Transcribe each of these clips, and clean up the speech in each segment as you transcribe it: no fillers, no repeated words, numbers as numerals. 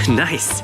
Nice.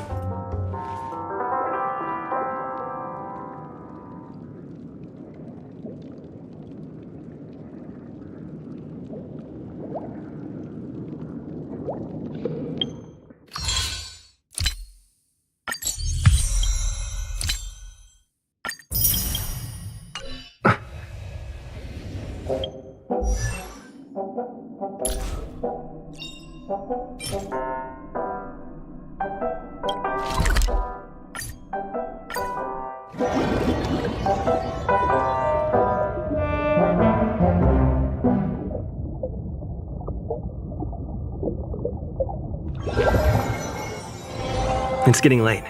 It's getting late.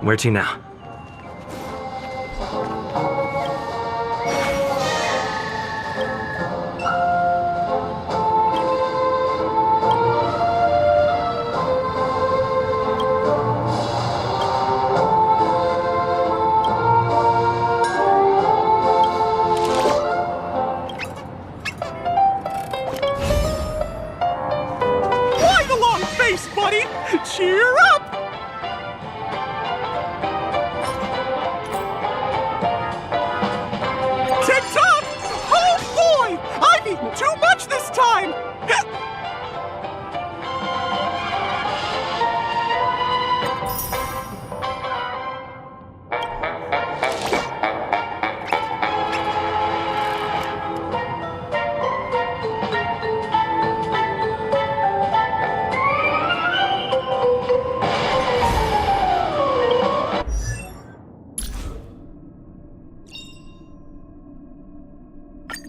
Where to now? Why the long face, buddy? Cheer up! TikTok! Oh boy! I've eaten too much this time!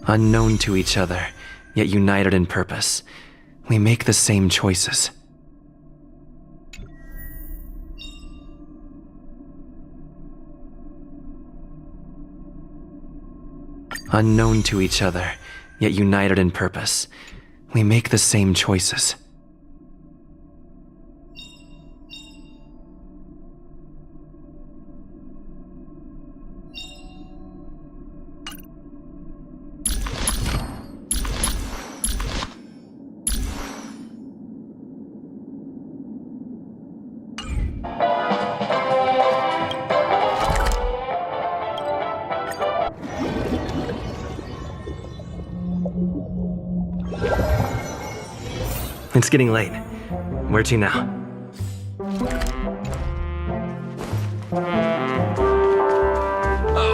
Unknown to each other, yet united in purpose, we make the same choices. Unknown to each other, yet united in purpose, we make the same choices. It's getting late. Where to now?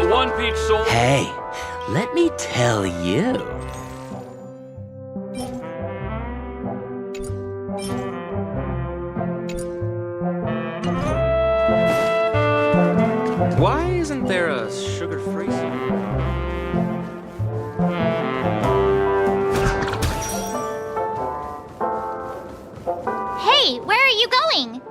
One peach soul. Hey, let me tell you. Why isn't there a sugar-free song? Hey, where are you going?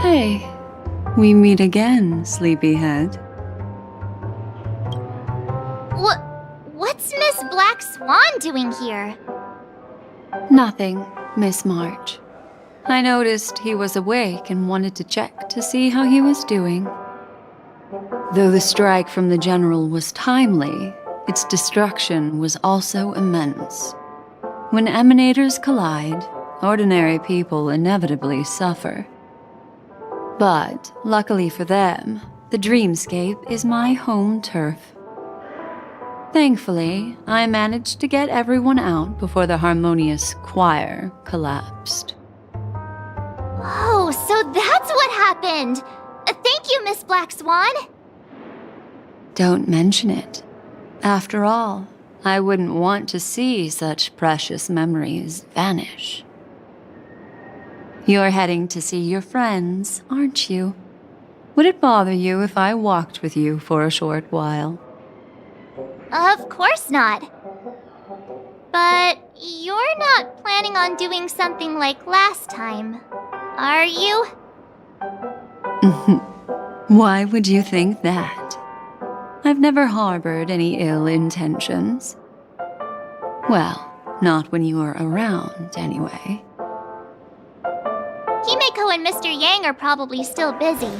Hey, We meet again, sleepyhead. What's Miss Black Swan doing here? Nothing, Miss March. I noticed he was awake and wanted to check to see how he was doing. Though the strike from the General was timely, its destruction was also immense. When emanators collide, ordinary people inevitably suffer. But, luckily for them, the dreamscape is my home turf. Thankfully, I managed to get everyone out before the harmonious choir collapsed. Oh, so that's what happened! Thank you, Miss Black Swan! Don't mention it. After all, I wouldn't want to see such precious memories vanish. You're heading to see your friends, aren't you? Would it bother you if I walked with you for a short while? Of course not. But you're not planning on doing something like last time, are you? Why would you think that? I've never harbored any ill intentions. Well, not when you were around, anyway. Himeko and Mr. Yang are probably still busy.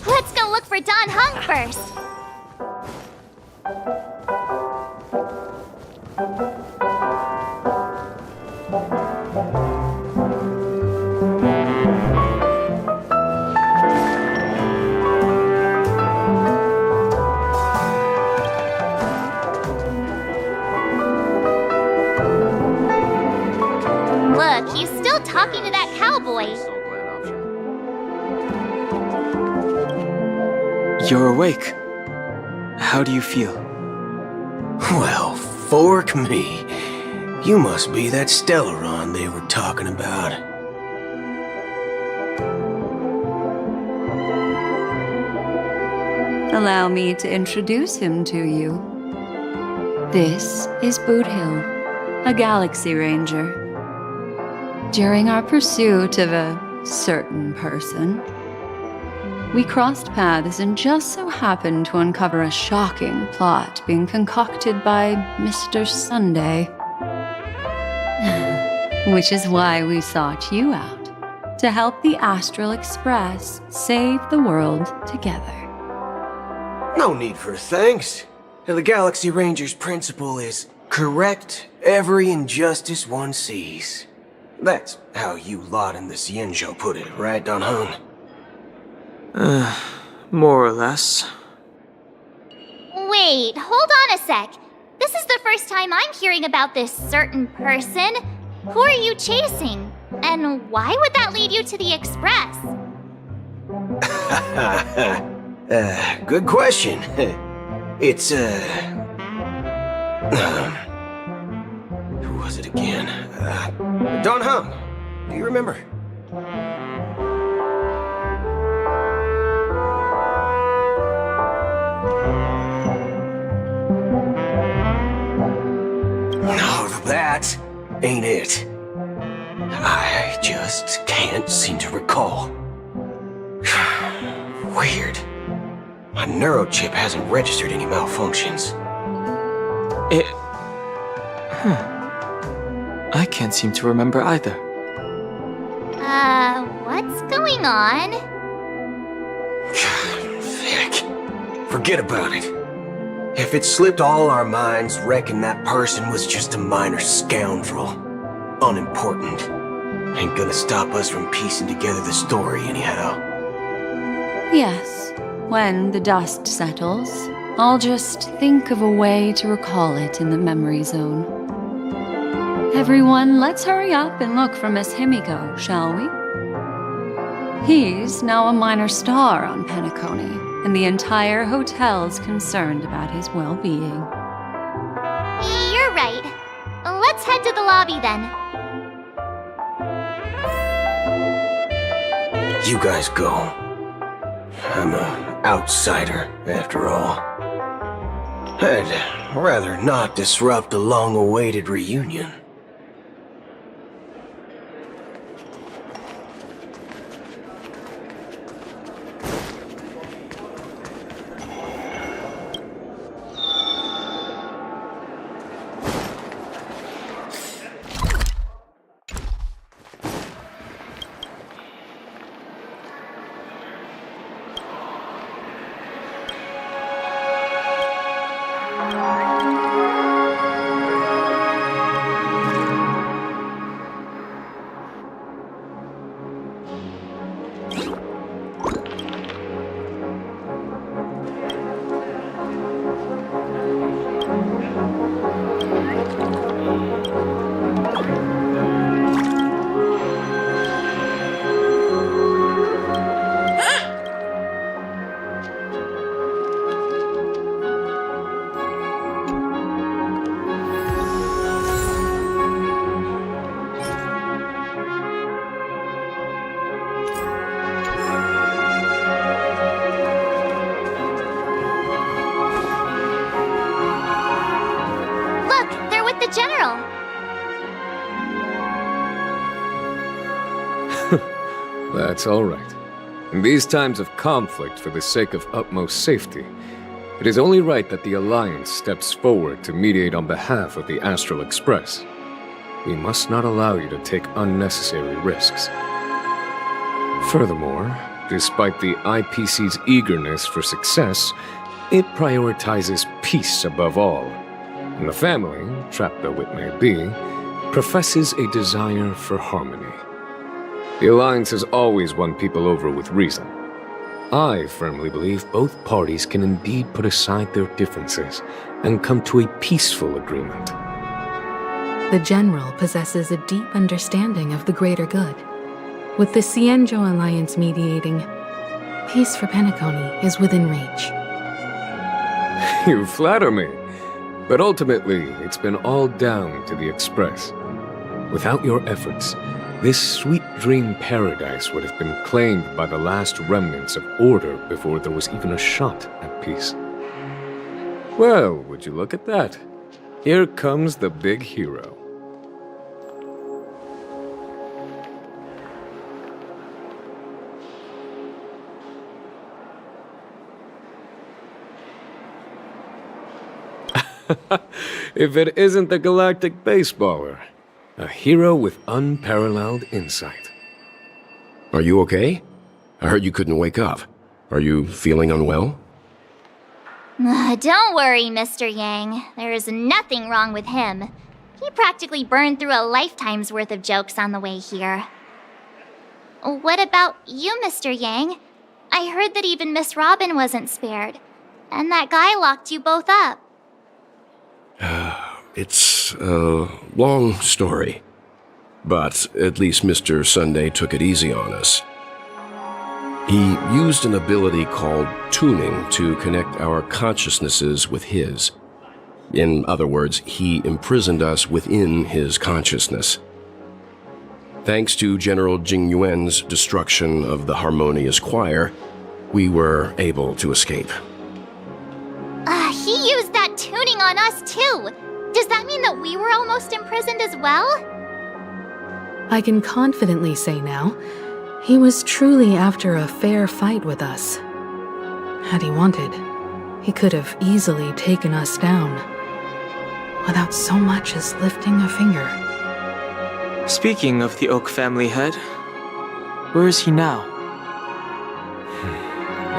Let's go look for Don Hung first. Look, he's still talking to that cowboy. You're awake. How do you feel? Well, fork me. You must be that Stellaron they were talking about. Allow me to introduce him to you. This is Boot Hill, a Galaxy Ranger. During our pursuit of a certain person, we crossed paths and just so happened to uncover a shocking plot being concocted by Mr. Sunday. Which is why we sought you out, to help the Astral Express save the world together. No need for thanks. The Galaxy Ranger's principle is correct every injustice one sees. That's how you lot in the Xianzhou put it, right, Don Hung? More or less. Wait, hold on a sec. This is the first time I'm hearing about this certain person. Who are you chasing? And why would that lead you to the Express? Good question. It's, who was it again? Don Hung. Do you remember? No, that ain't it. I just can't seem to recall. Weird. My neurochip hasn't registered any malfunctions. I can't seem to remember either. What's going on? Vic, forget about it. If it slipped all our minds, reckon that person was just a minor scoundrel. Unimportant. Ain't gonna stop us from piecing together the story anyhow. Yes, when the dust settles, I'll just think of a way to recall it in the memory zone. Everyone, let's hurry up and look for Miss Himeko, shall we? He's now a minor star on Penacony, and the entire hotel's concerned about his well-being. You're right. Let's head to the lobby then. You guys go. I'm an outsider, after all. I'd rather not disrupt the long-awaited reunion. general. That's all right. In these times of conflict for the sake of utmost safety, it is only right that the Alliance steps forward to mediate on behalf of the Astral Express. We must not allow you to take unnecessary risks. Furthermore, despite the IPC's eagerness for success, it prioritizes peace above all. And the family, trapped though it may be, professes a desire for harmony. The Alliance has always won people over with reason. I firmly believe both parties can indeed put aside their differences and come to a peaceful agreement. The General possesses a deep understanding of the greater good. With the Cienjo Alliance mediating, peace for Penacony is within reach. You flatter me. But ultimately, it's been all down to the Express. Without your efforts, this sweet dream paradise would have been claimed by the last remnants of order before there was even a shot at peace. Well, would you look at that? Here comes the big hero. If it isn't the galactic baseballer. A hero with unparalleled insight. Are you okay? I heard you couldn't wake up. Are you feeling unwell? Don't worry, Mr. Yang. There is nothing wrong with him. He practically burned through a lifetime's worth of jokes on the way here. What about you, Mr. Yang? I heard that even Miss Robin wasn't spared. And that guy locked you both up. It's a long story. But at least Mr. Sunday took it easy on us. He used an ability called tuning to connect our consciousnesses with his. In other words, he imprisoned us within his consciousness. Thanks to General Jing Yuan's destruction of the Harmonious Choir, we were able to escape. He used that tuning on us too. Does that mean that we were almost imprisoned as well? I can confidently say now, he was truly after a fair fight with us. Had he wanted, he could have easily taken us down, without so much as lifting a finger. Speaking of the Oak family head, where is he now?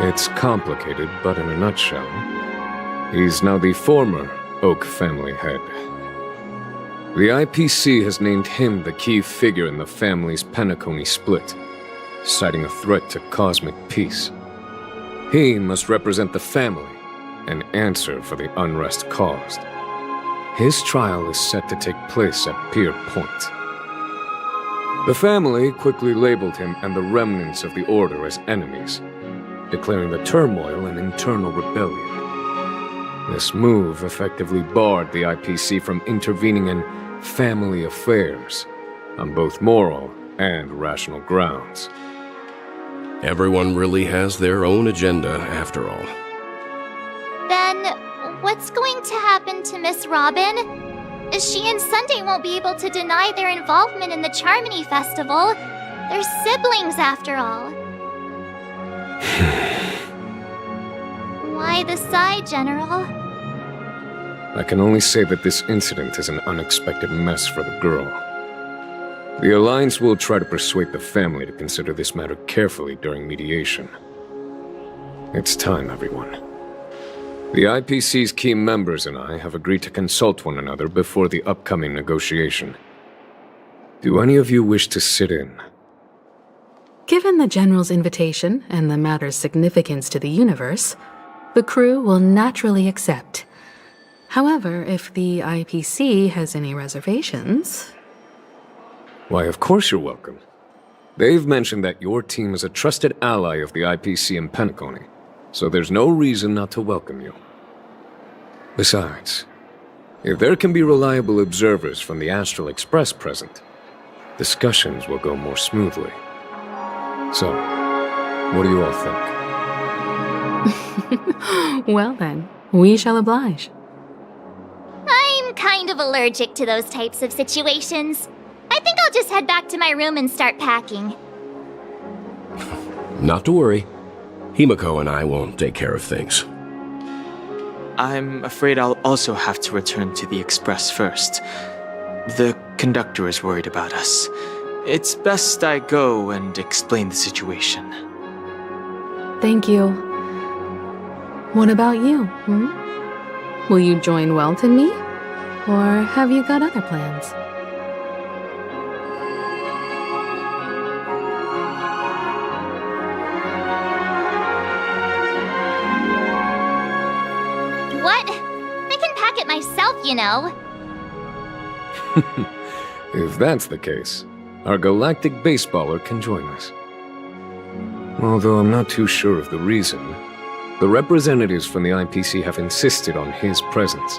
It's complicated, but in a nutshell, he's now the former Oak family head. The IPC has named him the key figure in the family's Penacony split, citing a threat to cosmic peace. He must represent the family and answer for the unrest caused. His trial is set to take place at Pier Point. The family quickly labeled him and the remnants of the Order as enemies, declaring the turmoil an internal rebellion. This move effectively barred the IPC from intervening in family affairs on both moral and rational grounds. Everyone really has their own agenda, after all. Then, what's going to happen to Miss Robin? She and Sunday won't be able to deny their involvement in the Charmony Festival. They're siblings, after all. Why the sigh, General? I can only say that this incident is an unexpected mess for the girl. The Alliance will try to persuade the family to consider this matter carefully during mediation. It's time, everyone. The IPC's key members and I have agreed to consult one another before the upcoming negotiation. Do any of you wish to sit in? Given the General's invitation and the matter's significance to the universe, the crew will naturally accept. However, if the IPC has any reservations... Why, of course you're welcome. They've mentioned that your team is a trusted ally of the IPC in Penacony, so there's no reason not to welcome you. Besides, if there can be reliable observers from the Astral Express present, discussions will go more smoothly. So, what do you all think? Well then, we shall oblige. I'm kind kind of allergic to those types of situations. I think I'll just head back to my room and start packing. Not to worry. Himiko and I will take care of things. I'm afraid I'll also have to return to the express first. The conductor is worried about us. It's best I go and explain the situation. Thank you. What about you, Will you join Welt and me? Or have you got other plans? What? I can pack it myself, you know. If that's the case, our galactic baseballer can join us. Although I'm not too sure of the reason. The representatives from the IPC have insisted on his presence.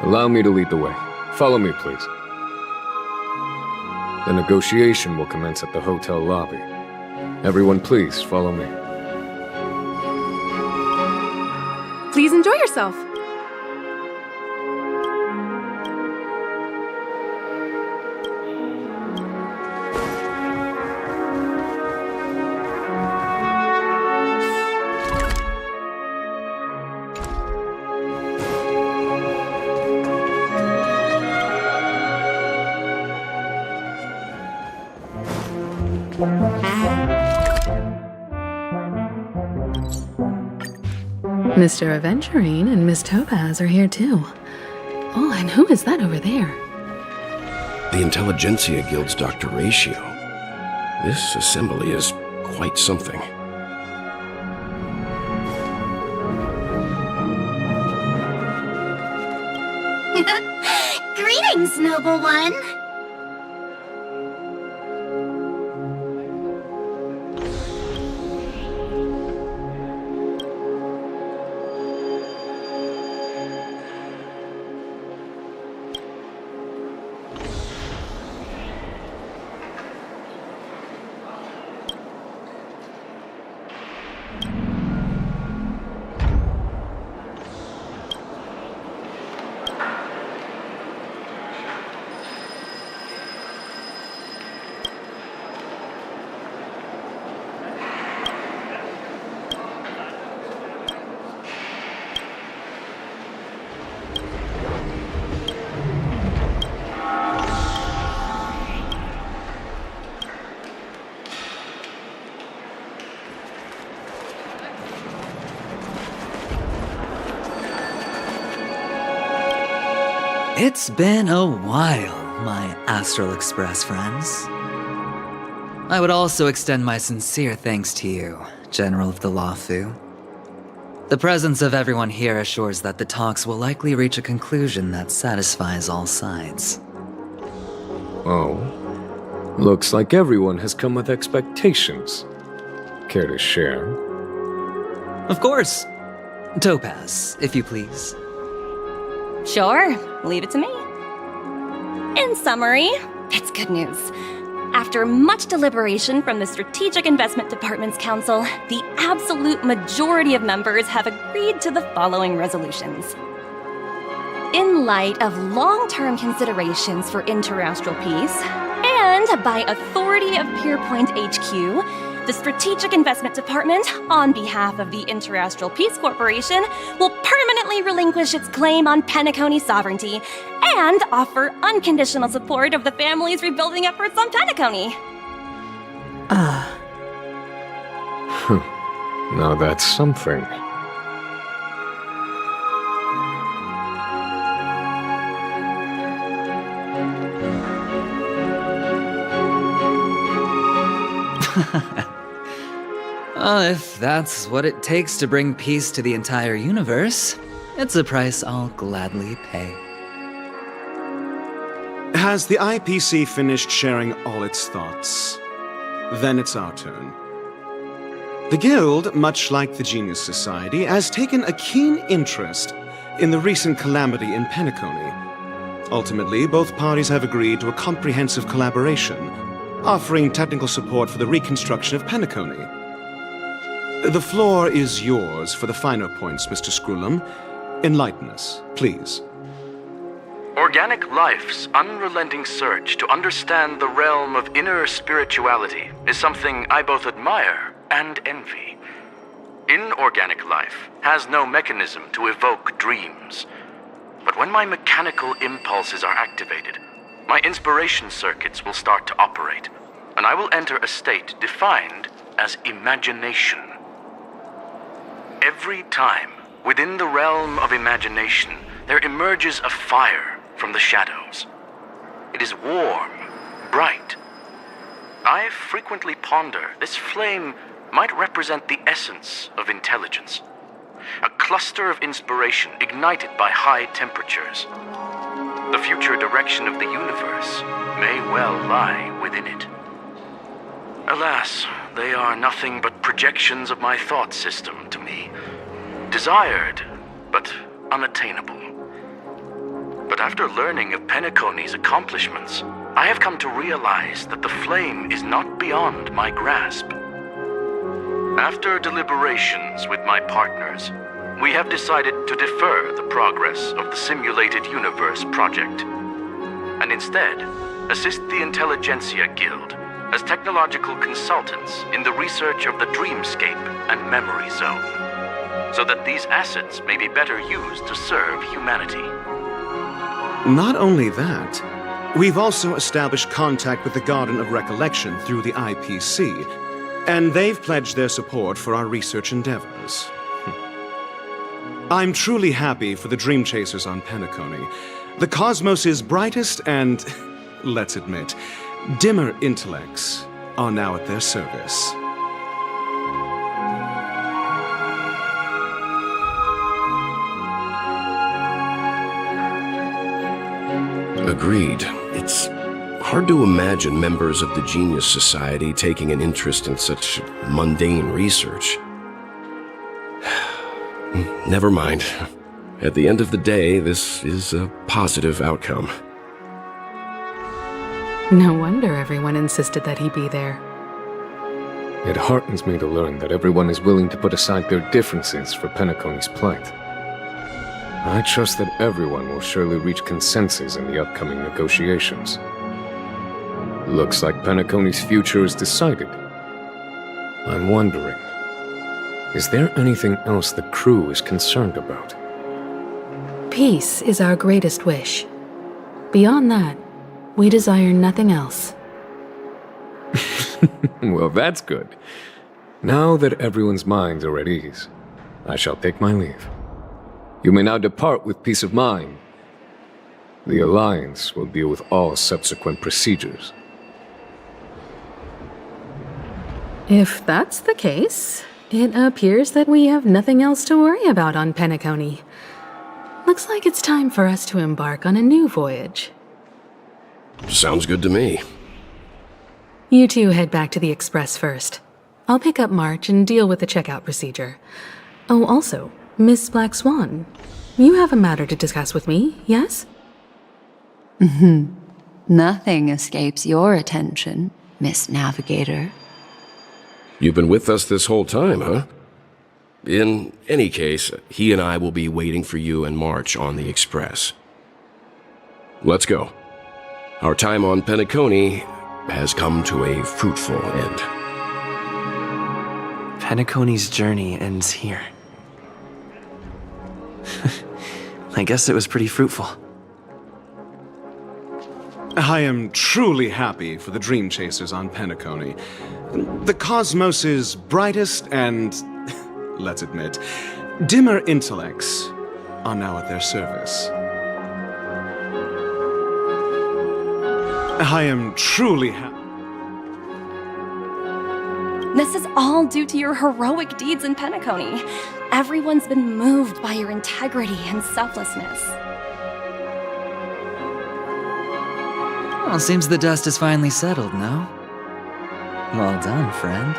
Allow me to lead the way. Follow me, please. The negotiation will commence at the hotel lobby. Everyone, please follow me. Please enjoy yourself. Mr. Aventurine and Miss Topaz are here too. Oh, and who is that over there? The Intelligentsia Guild's Dr. Ratio. This assembly is quite something. Greetings, noble one. It's been a while, my Astral Express friends. I would also extend my sincere thanks to you, General of the Lawfu. The presence of everyone here assures that the talks will likely reach a conclusion that satisfies all sides. Oh. Looks like everyone has come with expectations. Care to share? Of course. Topaz, if you please. Sure, leave it to me. In summary, it's good news. After much deliberation from the Strategic Investment Department's Council, the absolute majority of members have agreed to the following resolutions. In light of long-term considerations for interastral peace, and by authority of Pierpoint HQ, the Strategic Investment Department, on behalf of the Interastral Peace Corporation, will permanently relinquish its claim on Penacony sovereignty and offer unconditional support of the family's rebuilding efforts on Penacony. Now that's something. If that's what it takes to bring peace to the entire universe, it's a price I'll gladly pay. Has the IPC finished sharing all its thoughts? Then it's our turn. The Guild, much like the Genius Society, has taken a keen interest in the recent calamity in Penacony. Ultimately, both parties have agreed to a comprehensive collaboration, offering technical support for the reconstruction of Penacony. The floor is yours for the finer points, Mr. Screwlum. Enlighten us, please. Organic life's unrelenting search to understand the realm of inner spirituality is something I both admire and envy. Inorganic life has no mechanism to evoke dreams. But when my mechanical impulses are activated, my inspiration circuits will start to operate, and I will enter a state defined as imagination. Every time, within the realm of imagination, there emerges a fire from the shadows. It is warm, bright. I frequently ponder this flame might represent the essence of intelligence. A cluster of inspiration ignited by high temperatures. The future direction of the universe may well lie within it. Alas, they are nothing but projections of my thought system to me. Desired, but unattainable. But after learning of Penacony's accomplishments, I have come to realize that the flame is not beyond my grasp. After deliberations with my partners, we have decided to defer the progress of the Simulated Universe project, and instead assist the Intelligentsia Guild as technological consultants in the research of the Dreamscape and Memory Zone, so that these assets may be better used to serve humanity. Not only that, we've also established contact with the Garden of Recollection through the IPC, and they've pledged their support for our research endeavors. I'm truly happy for the Dream Chasers on Penacony. The cosmos' brightest and, let's admit, dimmer intellects are now at their service. Agreed. It's hard to imagine members of the Genius Society taking an interest in such mundane research. Never mind. At the end of the day, this is a positive outcome. No wonder everyone insisted that he be there. It heartens me to learn that everyone is willing to put aside their differences for Penacony's plight. I trust that everyone will surely reach consensus in the upcoming negotiations. Looks like Penacony's future is decided. I'm wondering, is there anything else the crew is concerned about? Peace is our greatest wish. Beyond that, we desire nothing else. Well, that's good. Now that everyone's minds are at ease, I shall take my leave. You may now depart with peace of mind. The Alliance will deal with all subsequent procedures. If that's the case, it appears that we have nothing else to worry about on Penacony. Looks like it's time for us to embark on a new voyage. Sounds good to me. You two head back to the Express first. I'll pick up March and deal with the checkout procedure. Oh, also, Miss Black Swan, you have a matter to discuss with me, yes? Nothing escapes your attention, Miss Navigator. You've been with us this whole time, huh? In any case, he and I will be waiting for you and March on the Express. Let's go. Our time on Penacony has come to a fruitful end. Penacony's journey ends here. I guess it was pretty fruitful. I am truly happy for the Dream Chasers on Penacony. The cosmos' brightest and, let's admit, dimmer intellects are now at their service. I am truly happy. This is all due to your heroic deeds in Penacony. Everyone's been moved by your integrity and selflessness. Well, seems the dust is finally settled, no? Well done, friend.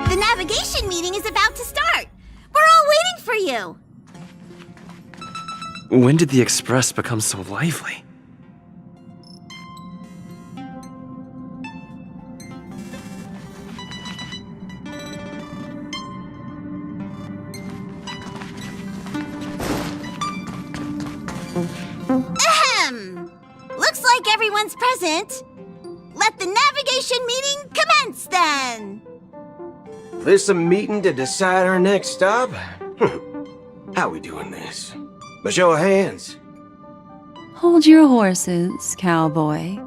The navigation meeting is about to start. We're all waiting for you. When did the Express become so lively? Ahem! Looks like everyone's present. Let the navigation meeting commence then! This a meeting to decide our next stop? How we doing this? A show of hands. Hold your horses, cowboy.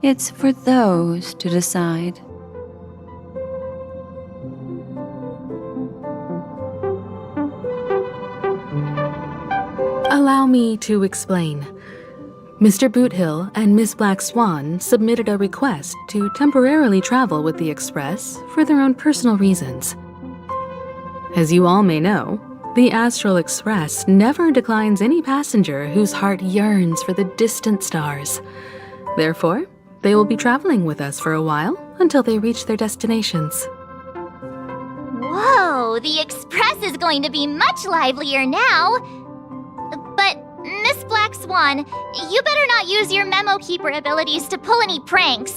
It's for those to decide. Allow me to explain. Mr. Boothill and Miss Black Swan submitted a request to temporarily travel with the Express for their own personal reasons. As you all may know, the Astral Express never declines any passenger whose heart yearns for the distant stars. Therefore, they will be traveling with us for a while until they reach their destinations. Whoa, the Express is going to be much livelier now. But, Miss Black Swan, you better not use your memo keeper abilities to pull any pranks.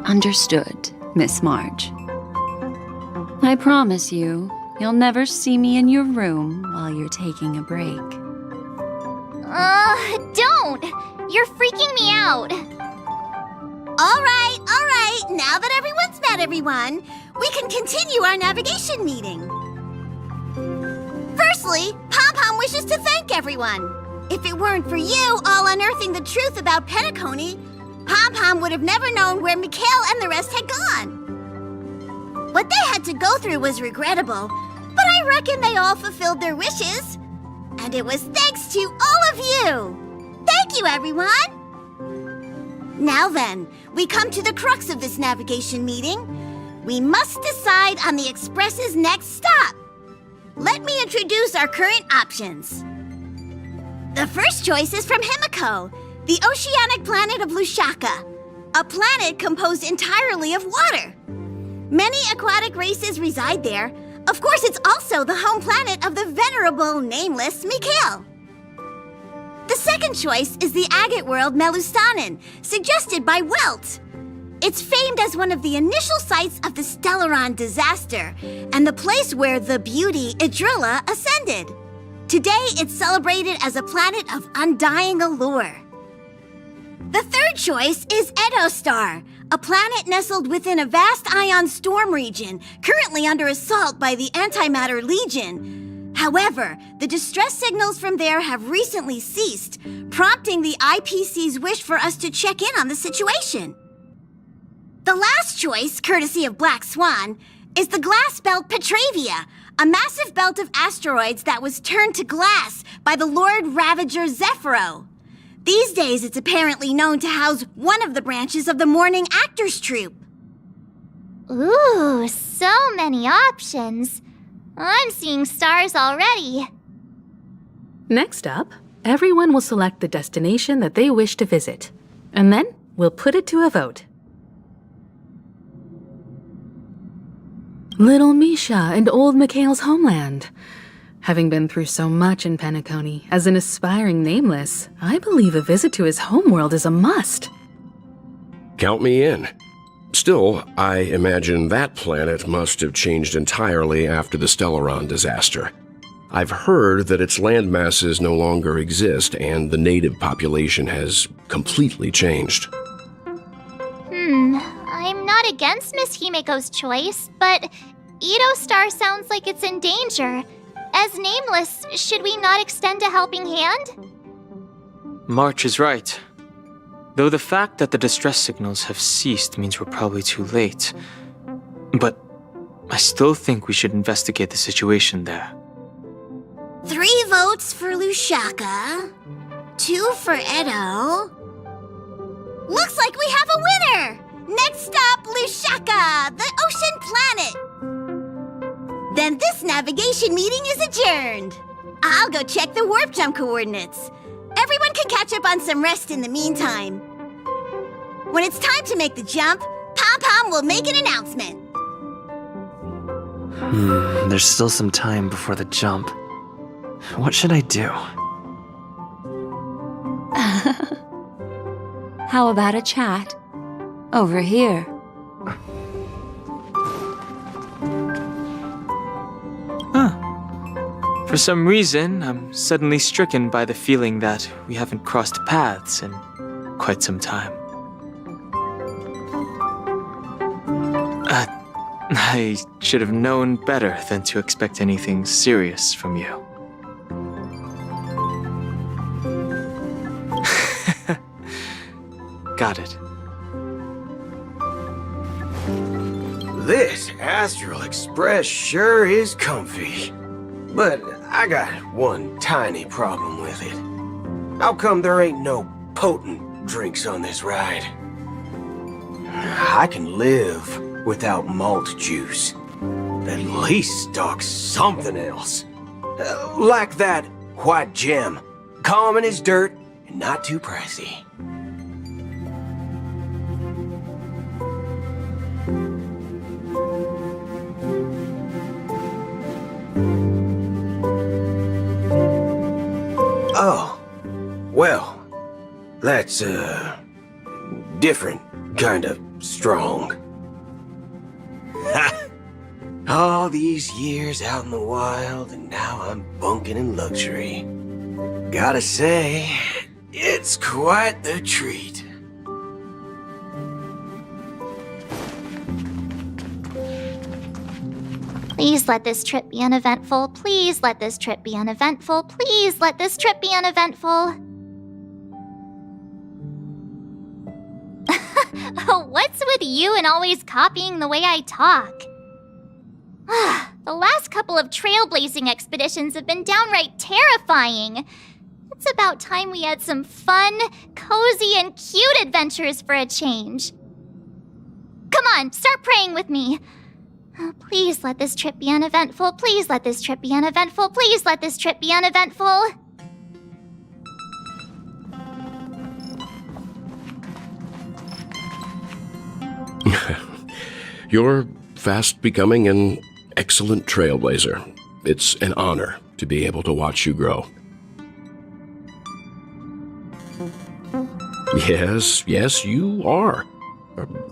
Understood, Miss March. I promise you, you'll never see me in your room while you're taking a break. Don't! You're freaking me out. All right. Now that everyone's met everyone, we can continue our navigation meeting. Firstly, Pom-Pom wishes to thank everyone. If it weren't for you all unearthing the truth about Penacony, Pom-Pom would have never known where Mikhail and the rest had gone. What they had to go through was regrettable, but I reckon they all fulfilled their wishes. And it was thanks to all of you. Thank you, everyone. Now then, we come to the crux of this navigation meeting. We must decide on the Express's next stop. Let me introduce our current options. The first choice is from Himiko, the oceanic planet of Lushaka, a planet composed entirely of water. Many aquatic races reside there. Of course, it's also the home planet of the venerable, nameless Mikhail. The second choice is the agate world Melustanen, suggested by Welt. It's famed as one of the initial sites of the Stellaron disaster, and the place where the beauty Idrilla ascended. Today, it's celebrated as a planet of undying allure. The third choice is Edo Star, a planet nestled within a vast ion storm region, currently under assault by the Antimatter Legion. However, the distress signals from there have recently ceased, prompting the IPC's wish for us to check in on the situation. The last choice, courtesy of Black Swan, is the glass belt Petravia, a massive belt of asteroids that was turned to glass by the Lord Ravager Zephyro. These days, it's apparently known to house one of the branches of the Morning Actors Troupe. Ooh, so many options. I'm seeing stars already. Next up, everyone will select the destination that they wish to visit, and then we'll put it to a vote. Little Misha and old Mikhail's homeland. Having been through so much in Penacony, as an aspiring nameless, I believe a visit to his homeworld is a must. Count me in. Still, I imagine that planet must have changed entirely after the Stellaron disaster. I've heard that its landmasses no longer exist and the native population has completely changed. I'm not against Miss Himiko's choice, but Edo Star sounds like it's in danger. As nameless, should we not extend a helping hand? March is right. Though the fact that the distress signals have ceased means we're probably too late. But I still think we should investigate the situation there. 3 votes for Lushaka, 2 for Edo. Looks like we have a winner! Next stop, Lushaka, the ocean planet. Then this navigation meeting is adjourned. I'll go check the warp jump coordinates. Everyone can catch up on some rest in the meantime. When it's time to make the jump, Pom-Pom will make an announcement. There's still some time before the jump. What should I do? How about a chat? Over here. For some reason, I'm suddenly stricken by the feeling that we haven't crossed paths in quite some time. I should have known better than to expect anything serious from you. Got it. This Astral Express sure is comfy. But I got one tiny problem with it. How come there ain't no potent drinks on this ride? I can live without malt juice. At least stock something else. Like that white gem. Common as dirt and not too pricey. Oh, well, that's, different kind of strong. All these years out in the wild, and now I'm bunking in luxury. Gotta say, it's quite the treat. Please let this trip be uneventful. Please let this trip be uneventful. Please let this trip be uneventful. What's with you and always copying the way I talk? The last couple of trailblazing expeditions have been downright terrifying. It's about time we had some fun, cozy, and cute adventures for a change. Come on, start praying with me. Please let this trip be uneventful. Please let this trip be uneventful. Please let this trip be uneventful. You're fast becoming an excellent trailblazer. It's an honor to be able to watch you grow. Yes, you are.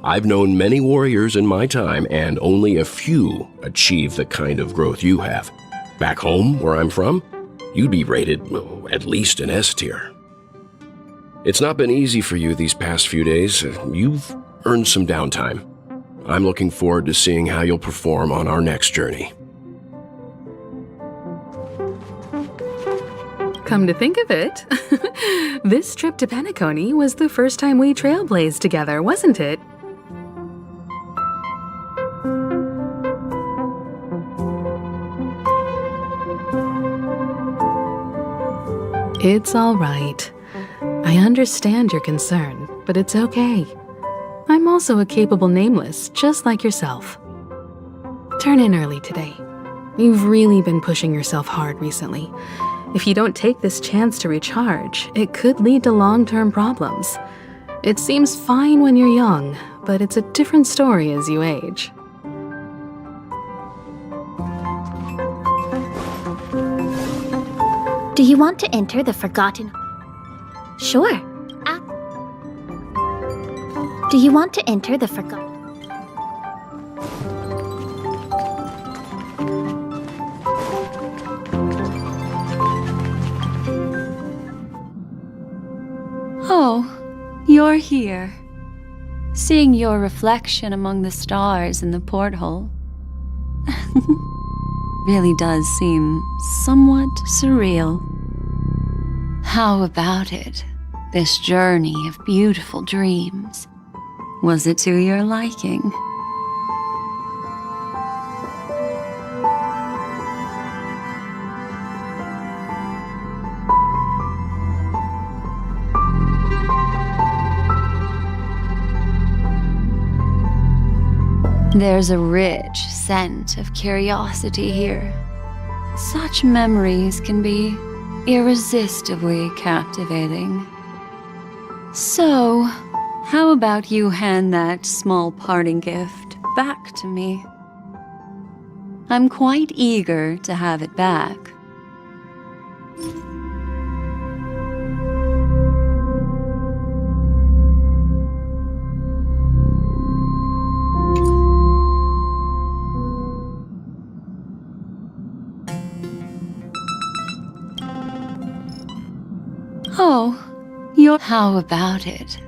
I've known many warriors in my time, and only a few achieve the kind of growth you have. Back home, where I'm from, you'd be rated at least an S tier. It's not been easy for you these past few days. You've earned some downtime. I'm looking forward to seeing how you'll perform on our next journey. Come to think of it, this trip to Penacony was the first time we trailblazed together, wasn't it? It's all right. I understand your concern, but it's okay. I'm also a capable nameless, just like yourself. Turn in early today. You've really been pushing yourself hard recently. If you don't take this chance to recharge, it could lead to long-term problems. It seems fine when you're young, but it's a different story as you age. Do you want to enter the Forgotten? Sure. Do you want to enter the Forgotten? Oh, you're here. Seeing your reflection among the stars in the porthole really does seem somewhat surreal. How about it, this journey of beautiful dreams? Was it to your liking? There's a rich scent of curiosity here. Such memories can be irresistibly captivating. So, how about you hand that small parting gift back to me? I'm quite eager to have it back. Oh, how about it?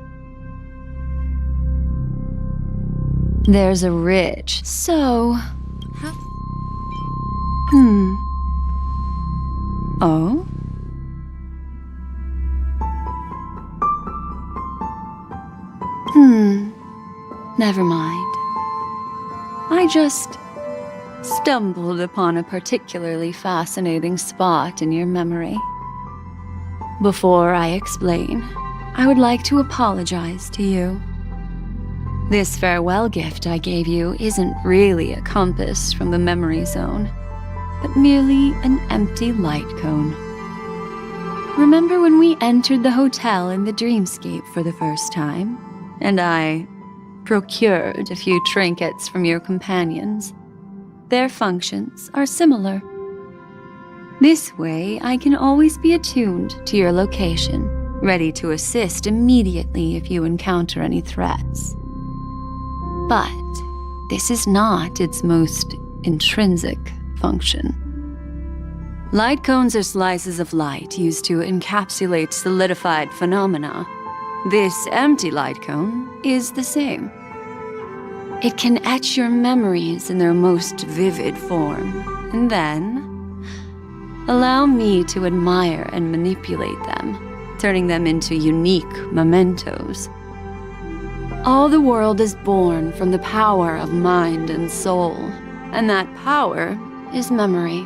There's a ridge, so... Oh? Never mind. I just stumbled upon a particularly fascinating spot in your memory. Before I explain, I would like to apologize to you. This farewell gift I gave you isn't really a compass from the memory zone, but merely an empty light cone. Remember when we entered the hotel in the dreamscape for the first time, and I procured a few trinkets from your companions? Their functions are similar. This way, I can always be attuned to your location, ready to assist immediately if you encounter any threats. But this is not its most intrinsic function. Light cones are slices of light used to encapsulate solidified phenomena. This empty light cone is the same. It can etch your memories in their most vivid form, and then allow me to admire and manipulate them, turning them into unique mementos. All the world is born from the power of mind and soul, and that power is memory.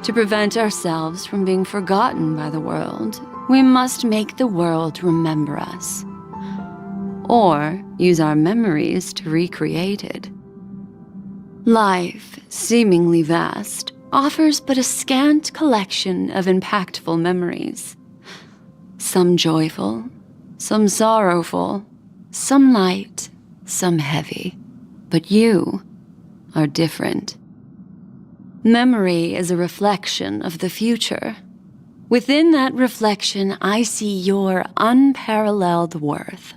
To prevent ourselves from being forgotten by the world, we must make the world remember us, or use our memories to recreate it. Life, seemingly vast, offers but a scant collection of impactful memories. Some joyful, some sorrowful, some light, some heavy. But you are different. Memory is a reflection of the future. Within that reflection, I see your unparalleled worth.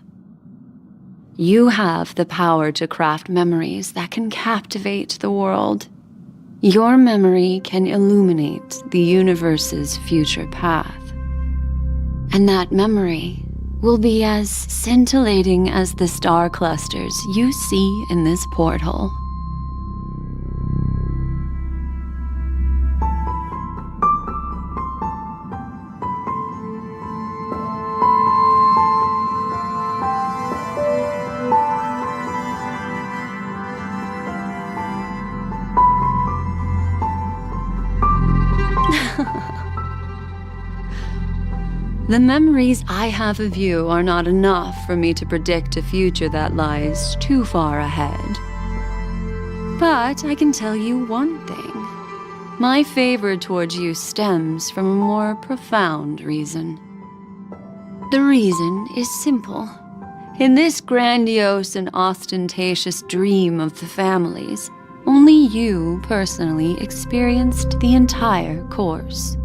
You have the power to craft memories that can captivate the world. Your memory can illuminate the universe's future path. And that memory will be as scintillating as the star clusters you see in this porthole. The memories I have of you are not enough for me to predict a future that lies too far ahead. But I can tell you one thing. My favor towards you stems from a more profound reason. The reason is simple. In this grandiose and ostentatious dream of the families, only you personally experienced the entire course.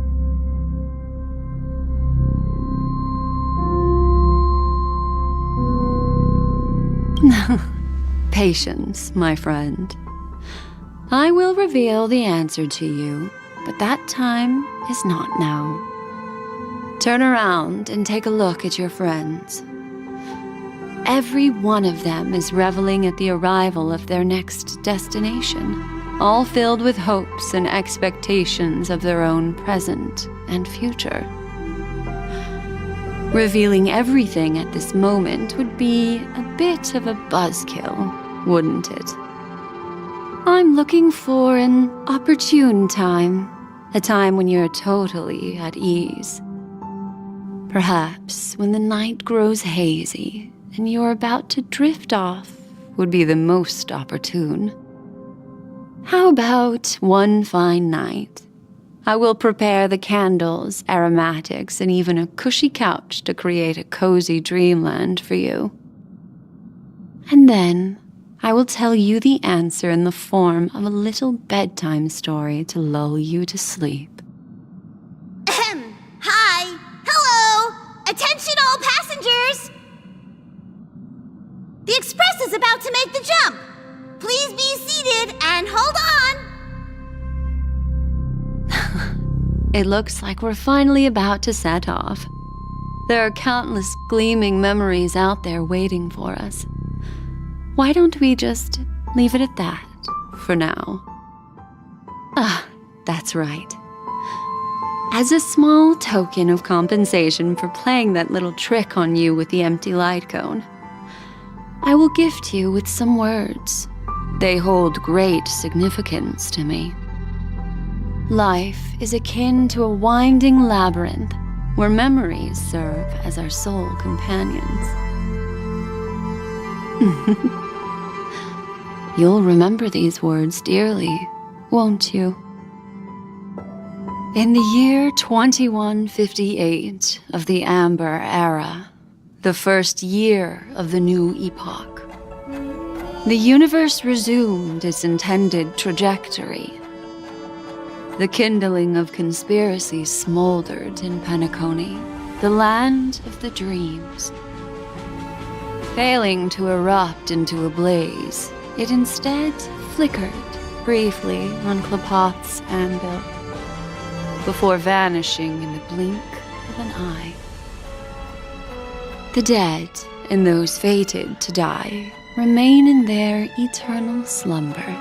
Patience, my friend. I will reveal the answer to you, but that time is not now. Turn around and take a look at your friends. Every one of them is reveling at the arrival of their next destination, all filled with hopes and expectations of their own present and future. Revealing everything at this moment would be a bit of a buzzkill, wouldn't it? I'm looking for an opportune time, a time when you're totally at ease. Perhaps when the night grows hazy and you're about to drift off would be the most opportune. How about one fine night? I will prepare the candles, aromatics, and even a cushy couch to create a cozy dreamland for you. And then I will tell you the answer in the form of a little bedtime story to lull you to sleep. Hi! Hello! Attention all passengers! The express is about to make the jump! Please be seated and hold on! It looks like we're finally about to set off. There are countless gleaming memories out there waiting for us. Why don't we just leave it at that for now? That's right. As a small token of compensation for playing that little trick on you with the empty light cone, I will gift you with some words. They hold great significance to me. Life is akin to a winding labyrinth where memories serve as our sole companions. You'll remember these words dearly, won't you? In the year 2158 of the Amber Era, the first year of the new epoch, the universe resumed its intended trajectory. The kindling of conspiracy smoldered in Penacony, the land of the dreams. Failing to erupt into a blaze, it instead flickered briefly on Klapoth's anvil, before vanishing in the blink of an eye. The dead and those fated to die remain in their eternal slumber,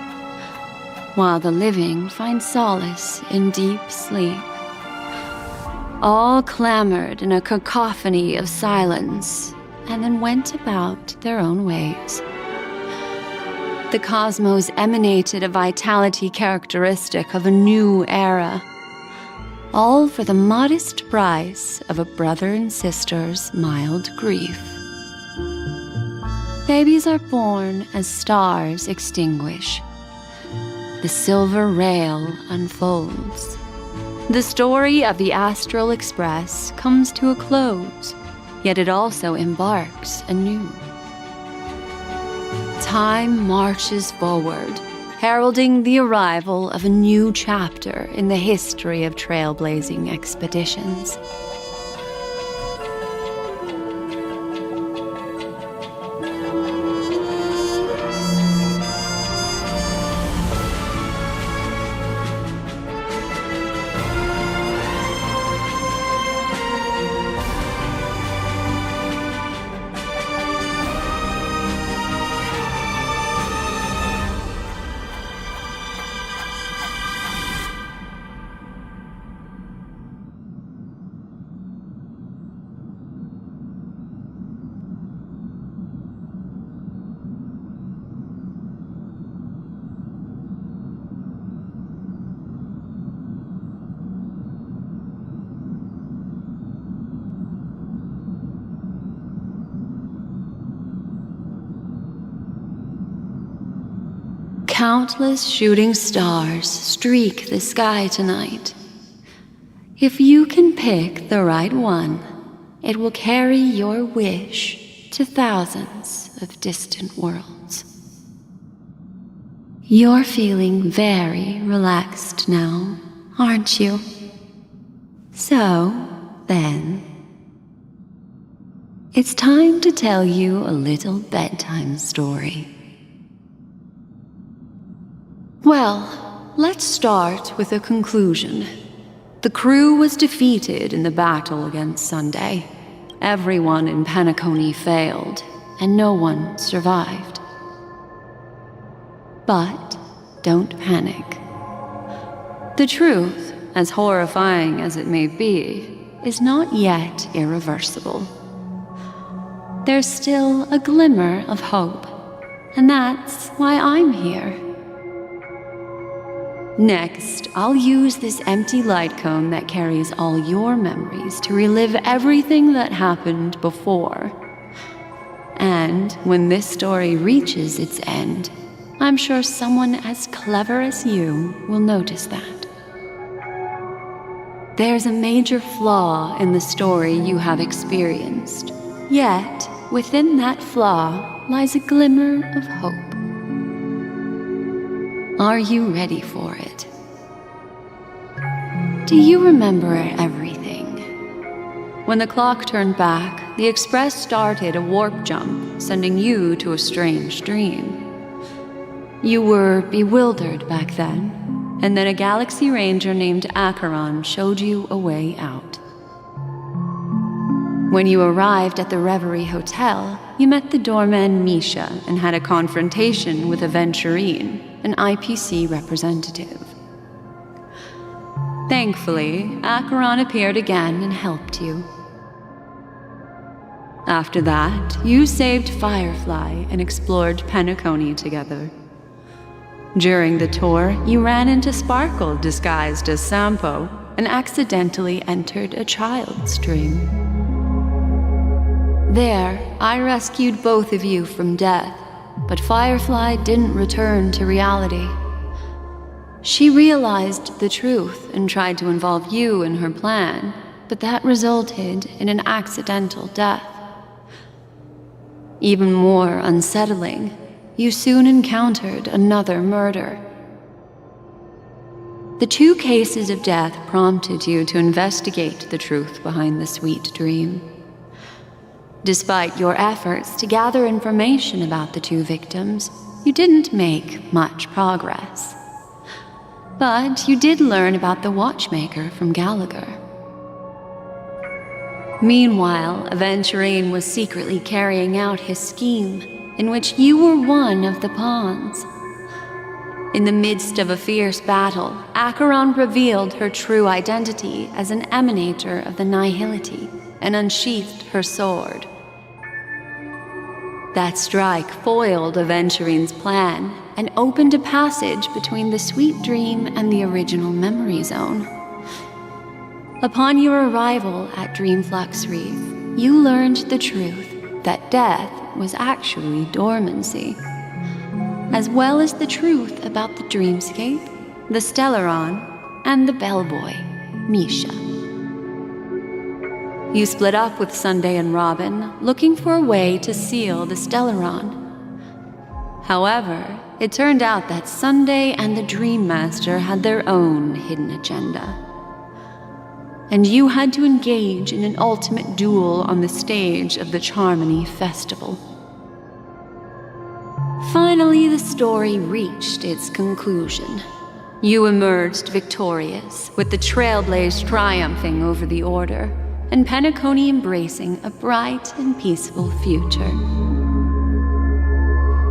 while the living find solace in deep sleep. All clamored in a cacophony of silence, and then went about their own ways. The cosmos emanated a vitality characteristic of a new era, all for the modest price of a brother and sister's mild grief. Babies are born as stars extinguish. The silver rail unfolds. The story of the Astral Express comes to a close, yet it also embarks anew. Time marches forward, heralding the arrival of a new chapter in the history of trailblazing expeditions. Countless shooting stars streak the sky tonight. If you can pick the right one, it will carry your wish to thousands of distant worlds. You're feeling very relaxed now, aren't you? So, then, it's time to tell you a little bedtime story. Well, let's start with a conclusion. The crew was defeated in the battle against Sunday. Everyone in Penacony failed, and no one survived. But don't panic. The truth, as horrifying as it may be, is not yet irreversible. There's still a glimmer of hope, and that's why I'm here. Next, I'll use this empty light cone that carries all your memories to relive everything that happened before. And when this story reaches its end, I'm sure someone as clever as you will notice that. There's a major flaw in the story you have experienced, yet within that flaw lies a glimmer of hope. Are you ready for it? Do you remember everything? When the clock turned back, the Express started a warp jump, sending you to a strange dream. You were bewildered back then, and then a Galaxy Ranger named Acheron showed you a way out. When you arrived at the Reverie Hotel, you met the doorman Misha and had a confrontation with Aventurine, an IPC representative. Thankfully, Acheron appeared again and helped you. After that, you saved Firefly and explored Penacony together. During the tour, you ran into Sparkle disguised as Sampo and accidentally entered a child's dream. There, I rescued both of you from death, but Firefly didn't return to reality. She realized the truth and tried to involve you in her plan, but that resulted in an accidental death. Even more unsettling, you soon encountered another murder. The 2 cases of death prompted you to investigate the truth behind the sweet dream. Despite your efforts to gather information about the 2 victims, you didn't make much progress. But you did learn about the watchmaker from Gallagher. Meanwhile, Aventurine was secretly carrying out his scheme, in which you were one of the pawns. In the midst of a fierce battle, Acheron revealed her true identity as an emanator of the Nihility and unsheathed her sword. That strike foiled Aventurine's plan and opened a passage between the sweet dream and the original memory zone. Upon your arrival at Dreamflux Reef, you learned the truth that death was actually dormancy, as well as the truth about the dreamscape, the Stellaron, and the bellboy, Misha. You split up with Sunday and Robin, looking for a way to seal the Stellaron. However, it turned out that Sunday and the Dream Master had their own hidden agenda. And you had to engage in an ultimate duel on the stage of the Charmony Festival. Finally, the story reached its conclusion. You emerged victorious, with the Trailblaze triumphing over the Order, and Penacony embracing a bright and peaceful future.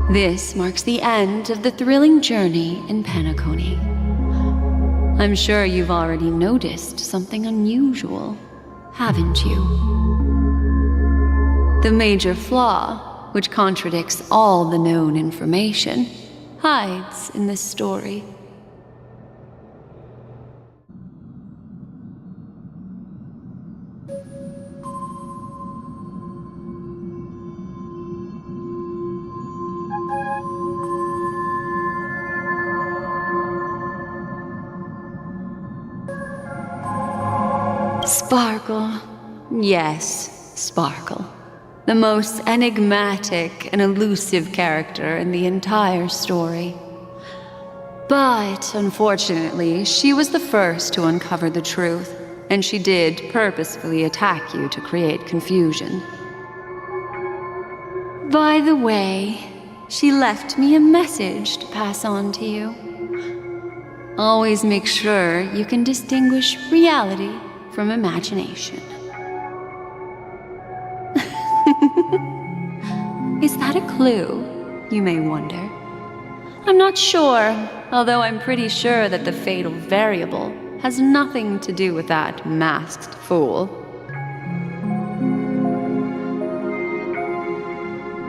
This marks the end of the thrilling journey in Penacony. I'm sure you've already noticed something unusual, haven't you? The major flaw, which contradicts all the known information, hides in this story. Sparkle. Yes, Sparkle. The most enigmatic and elusive character in the entire story. But, unfortunately, she was the first to uncover the truth, and she did purposefully attack you to create confusion. By the way, she left me a message to pass on to you. Always make sure you can distinguish reality from imagination. Is that a clue, you may wonder? I'm not sure, although I'm pretty sure that the fatal variable has nothing to do with that masked fool.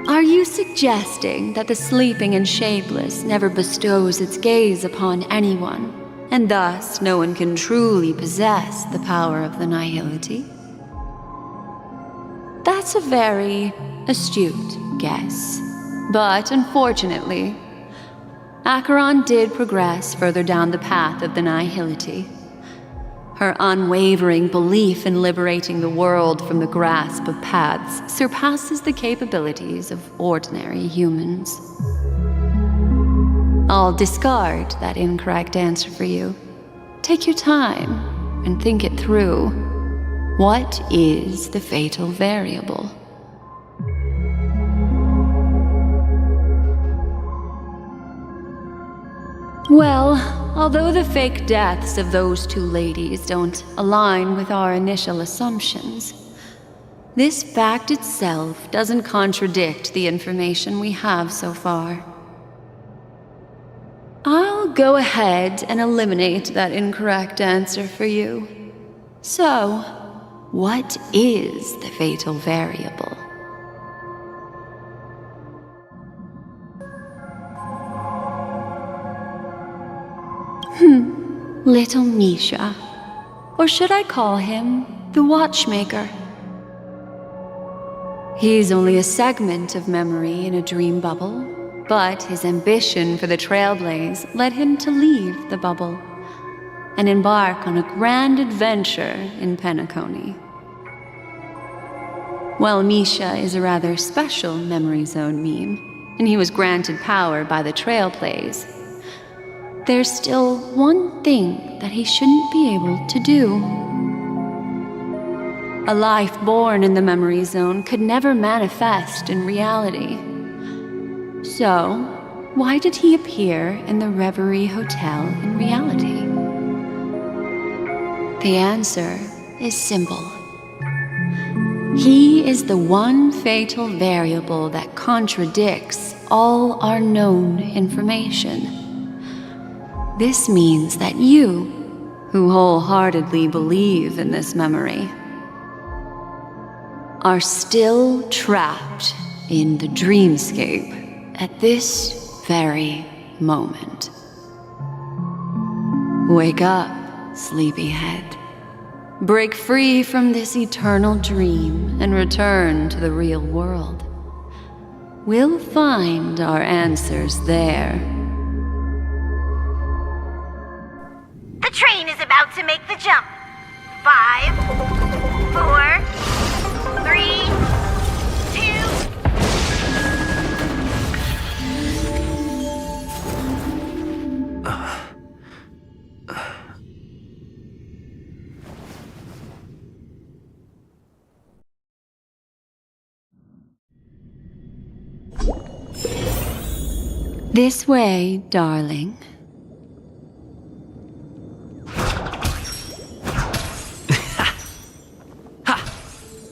Are you suggesting that the sleeping and shapeless never bestows its gaze upon anyone, and thus no one can truly possess the power of the Nihility? That's a very astute guess, but unfortunately, Acheron did progress further down the path of the Nihility. Her unwavering belief in liberating the world from the grasp of paths surpasses the capabilities of ordinary humans. I'll discard that incorrect answer for you. Take your time and think it through. What is the fatal variable? Well, although the fake deaths of those two ladies don't align with our initial assumptions, this fact itself doesn't contradict the information we have so far. I'll go ahead and eliminate that incorrect answer for you. So, what is the fatal variable? Little Misha. Or should I call him the Watchmaker? He's only a segment of memory in a dream bubble, but his ambition for the Trailblaze led him to leave the bubble and embark on a grand adventure in Penacony. While Misha is a rather special memory zone meme, and he was granted power by the Trailblaze, there's still one thing that he shouldn't be able to do. A life born in the memory zone could never manifest in reality. So, why did he appear in the Reverie Hotel in reality? The answer is simple. He is the one fatal variable that contradicts all our known information. This means that you, who wholeheartedly believe in this memory, are still trapped in the dreamscape at this very moment. Wake up, sleepyhead. Break free from this eternal dream and return to the real world. We'll find our answers there. The train is about to make the jump. 5, 4, 3, 2... This way, darling.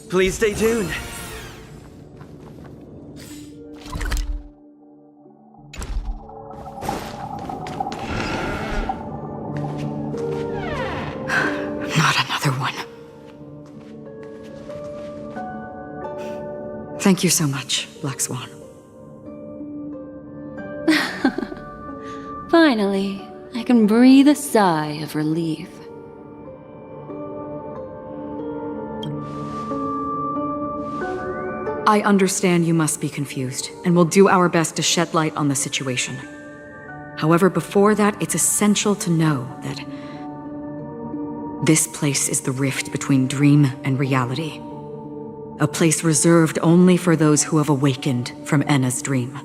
Please stay tuned. Not another one. Thank you so much, Black Swan. Finally, I can breathe a sigh of relief. I understand you must be confused, and will do our best to shed light on the situation. However, before that, it's essential to know that this place is the rift between dream and reality. A place reserved only for those who have awakened from Enna's dream.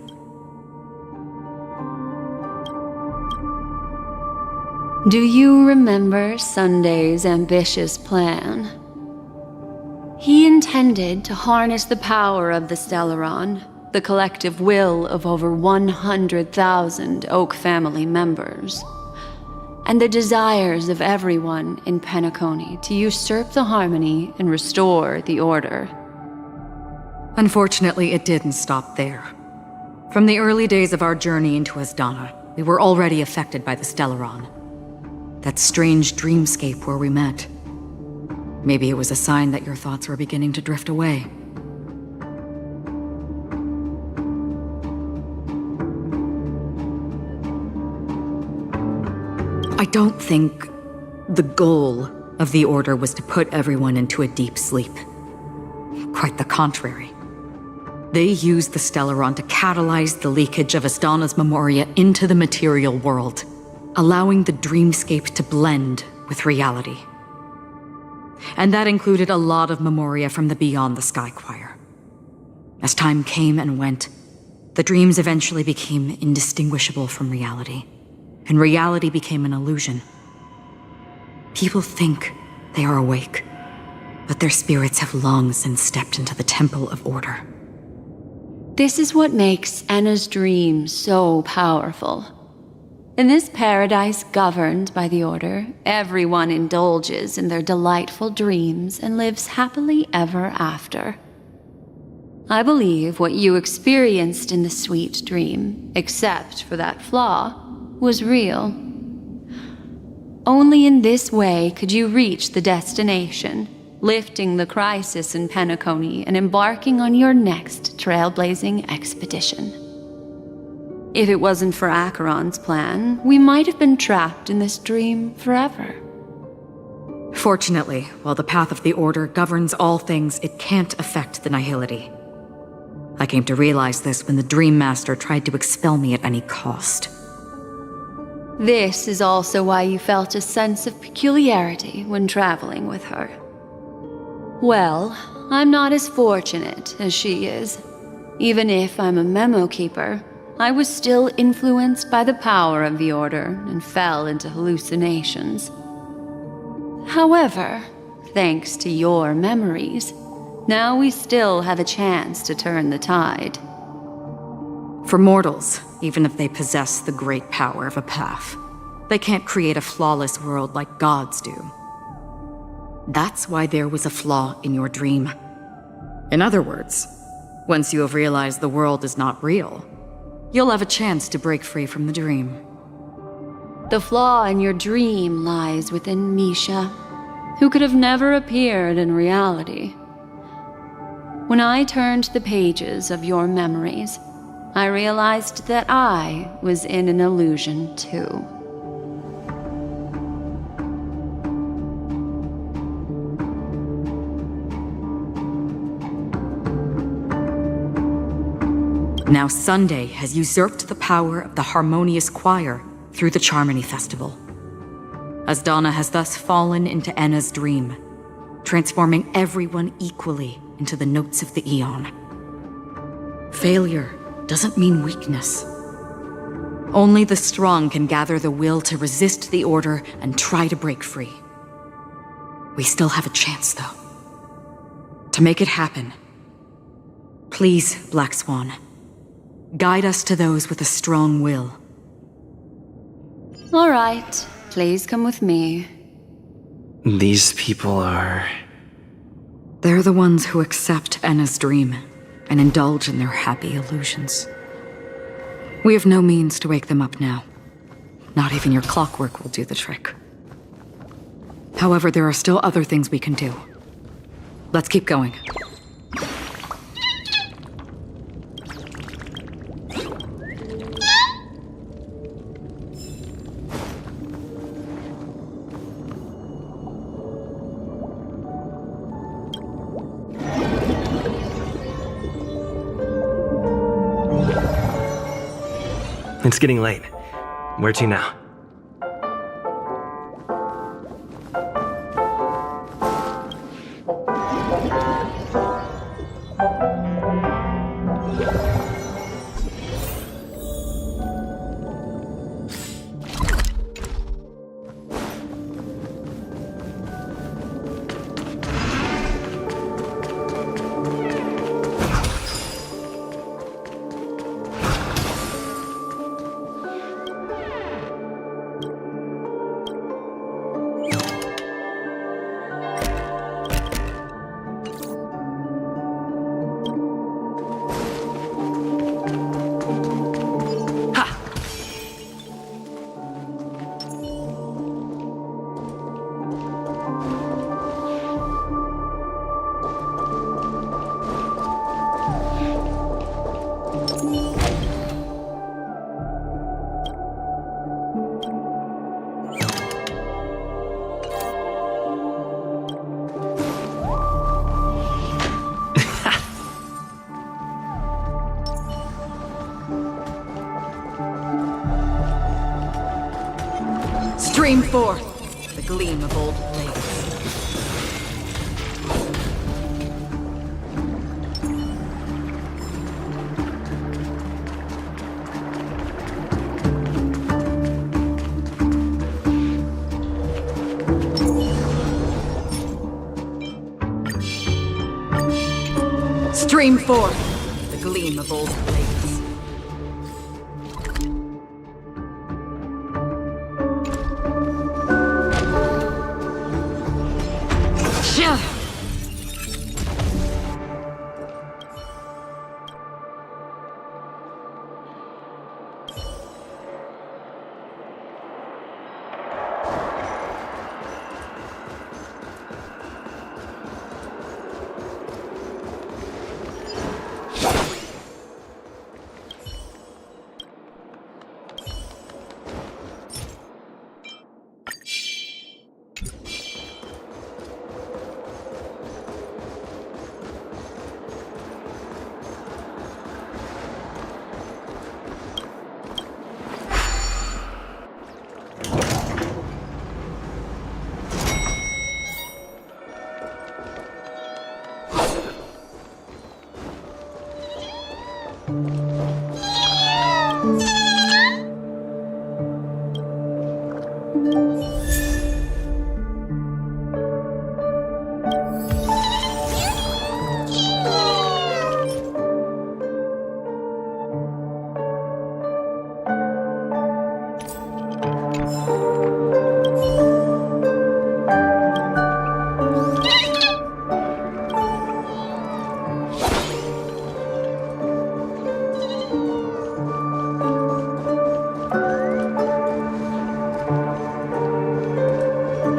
Do you remember Sunday's ambitious plan? He intended to harness the power of the Stellaron, the collective will of over 100,000 Oak family members, and the desires of everyone in Penacony to usurp the harmony and restore the order. Unfortunately, it didn't stop there. From the early days of our journey into Asdana, we were already affected by the Stellaron. That strange dreamscape where we met. Maybe it was a sign that your thoughts were beginning to drift away. I don't think the goal of the Order was to put everyone into a deep sleep. Quite the contrary. They used the Stellaron to catalyze the leakage of Asdana's memoria into the material world, allowing the dreamscape to blend with reality. And that included a lot of memoria from the Beyond the Sky Choir. As time came and went, the dreams eventually became indistinguishable from reality, and reality became an illusion. People think they are awake, but their spirits have long since stepped into the Temple of Order. This is what makes Enna's dream so powerful. In this paradise governed by the Order, everyone indulges in their delightful dreams and lives happily ever after. I believe what you experienced in the sweet dream, except for that flaw, was real. Only in this way could you reach the destination, lifting the crisis in Penacony and embarking on your next trailblazing expedition. If it wasn't for Acheron's plan, we might have been trapped in this dream forever. Fortunately, while the path of the Order governs all things, it can't affect the Nihility. I came to realize this when the Dream Master tried to expel me at any cost. This is also why you felt a sense of peculiarity when traveling with her. Well, I'm not as fortunate as she is. Even if I'm a memo keeper, I was still influenced by the power of the Order and fell into hallucinations. However, thanks to your memories, now we still have a chance to turn the tide. For mortals, even if they possess the great power of a path, they can't create a flawless world like gods do. That's why there was a flaw in your dream. In other words, once you have realized the world is not real, you'll have a chance to break free from the dream. The flaw in your dream lies within Misha, who could have never appeared in reality. When I turned the pages of your memories, I realized that I was in an illusion too. Now Sunday has usurped the power of the Harmonious Choir through the Charmony Festival. Asdana has thus fallen into Enna's dream, transforming everyone equally into the notes of the Aeon. Failure doesn't mean weakness. Only the strong can gather the will to resist the Order and try to break free. We still have a chance, though. To make it happen, please, Black Swan, guide us to those with a strong will. All right, please come with me. These people are... They're the ones who accept Enna's dream and indulge in their happy illusions. We have no means to wake them up now. Not even your clockwork will do the trick. However, there are still other things we can do. Let's keep going. It's getting late. Where to now? Stream forth the gleam of old blades. Stream forth the gleam of old blades.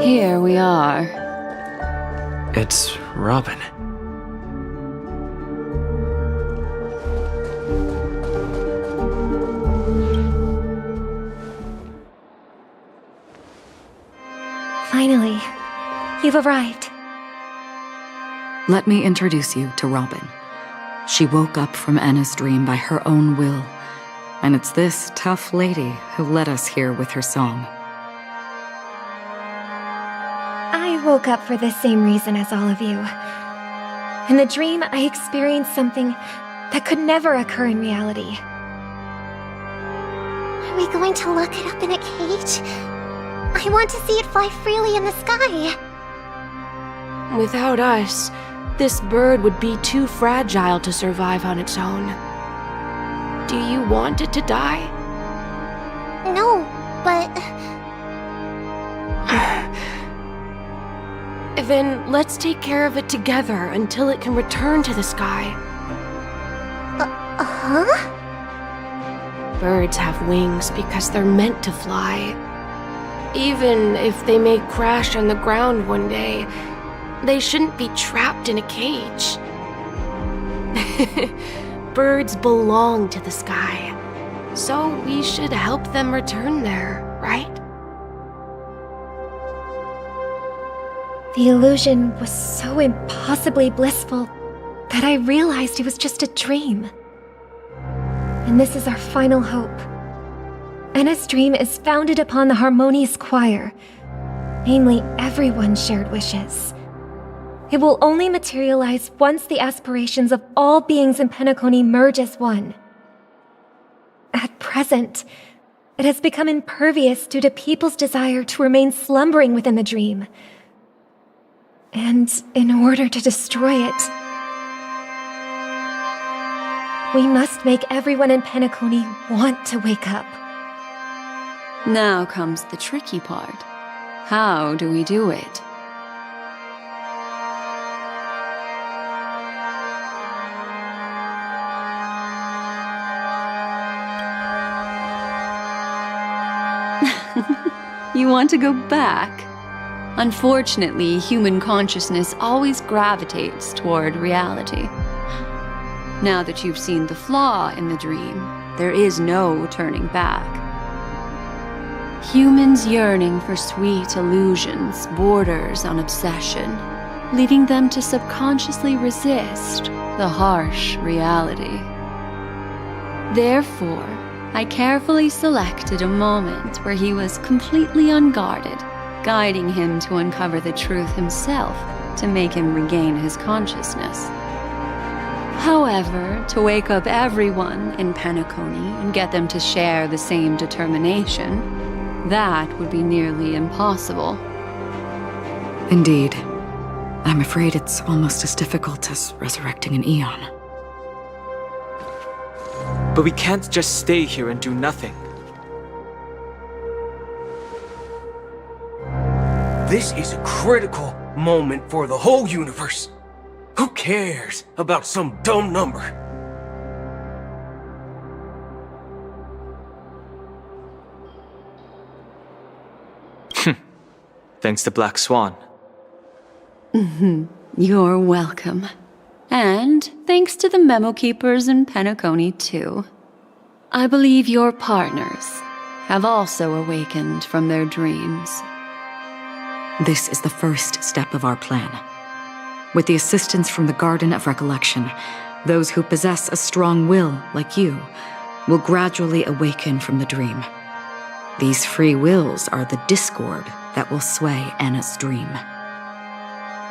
Here we are. It's Robin. Finally, you've arrived. Let me introduce you to Robin. She woke up from Anna's dream by her own will, and it's this tough lady who led us here with her song. I woke up for the same reason as all of you. In the dream, I experienced something that could never occur in reality. Are we going to lock it up in a cage? I want to see it fly freely in the sky. Without us, this bird would be too fragile to survive on its own. Do you want it to die? No, but... Then let's take care of it together until it can return to the sky. Huh? Birds have wings because they're meant to fly. Even if they may crash on the ground one day, they shouldn't be trapped in a cage. Birds belong to the sky, so we should help them return there, right? The illusion was so impossibly blissful that I realized it was just a dream. And this is our final hope. Anna's dream is founded upon the harmonious choir, namely everyone's shared wishes. It will only materialize once the aspirations of all beings in Penacony merge as one. At present, it has become impervious due to people's desire to remain slumbering within the dream. And in order to destroy it, we must make everyone in Penacony want to wake up. Now comes the tricky part. How do we do it? You want to go back? Unfortunately, human consciousness always gravitates toward reality. Now that you've seen the flaw in the dream, there is no turning back. Humans yearning for sweet illusions borders on obsession, leading them to subconsciously resist the harsh reality. Therefore, I carefully selected a moment where he was completely unguarded, guiding him to uncover the truth himself to make him regain his consciousness. However, to wake up everyone in Penacony and get them to share the same determination, that would be nearly impossible. Indeed. I'm afraid it's almost as difficult as resurrecting an Eon. But we can't just stay here and do nothing. This is a critical moment for the whole universe. Who cares about some dumb number? Thanks to Black Swan. You're welcome. And thanks to the memo keepers in Penacony, too. I believe your partners have also awakened from their dreams. This is the first step of our plan. With the assistance from the Garden of Recollection, those who possess a strong will, like you, will gradually awaken from the dream. These free wills are the discord that will sway Anna's dream.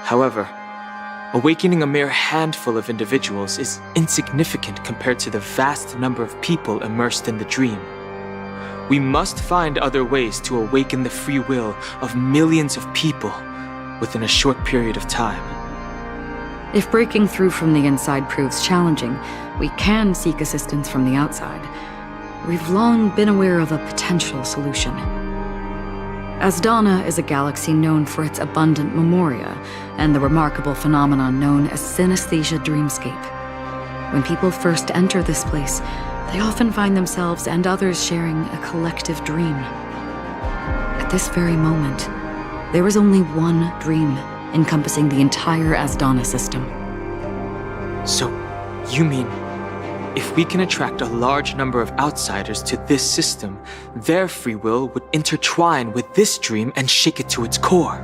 However, awakening a mere handful of individuals is insignificant compared to the vast number of people immersed in the dream. We must find other ways to awaken the free will of millions of people within a short period of time. If breaking through from the inside proves challenging, we can seek assistance from the outside. We've long been aware of a potential solution. Asdana is a galaxy known for its abundant memoria and the remarkable phenomenon known as synesthesia dreamscape. When people first enter this place, they often find themselves and others sharing a collective dream. At this very moment, there is only one dream encompassing the entire Asdana system. So, you mean, if we can attract a large number of outsiders to this system, their free will would intertwine with this dream and shake it to its core?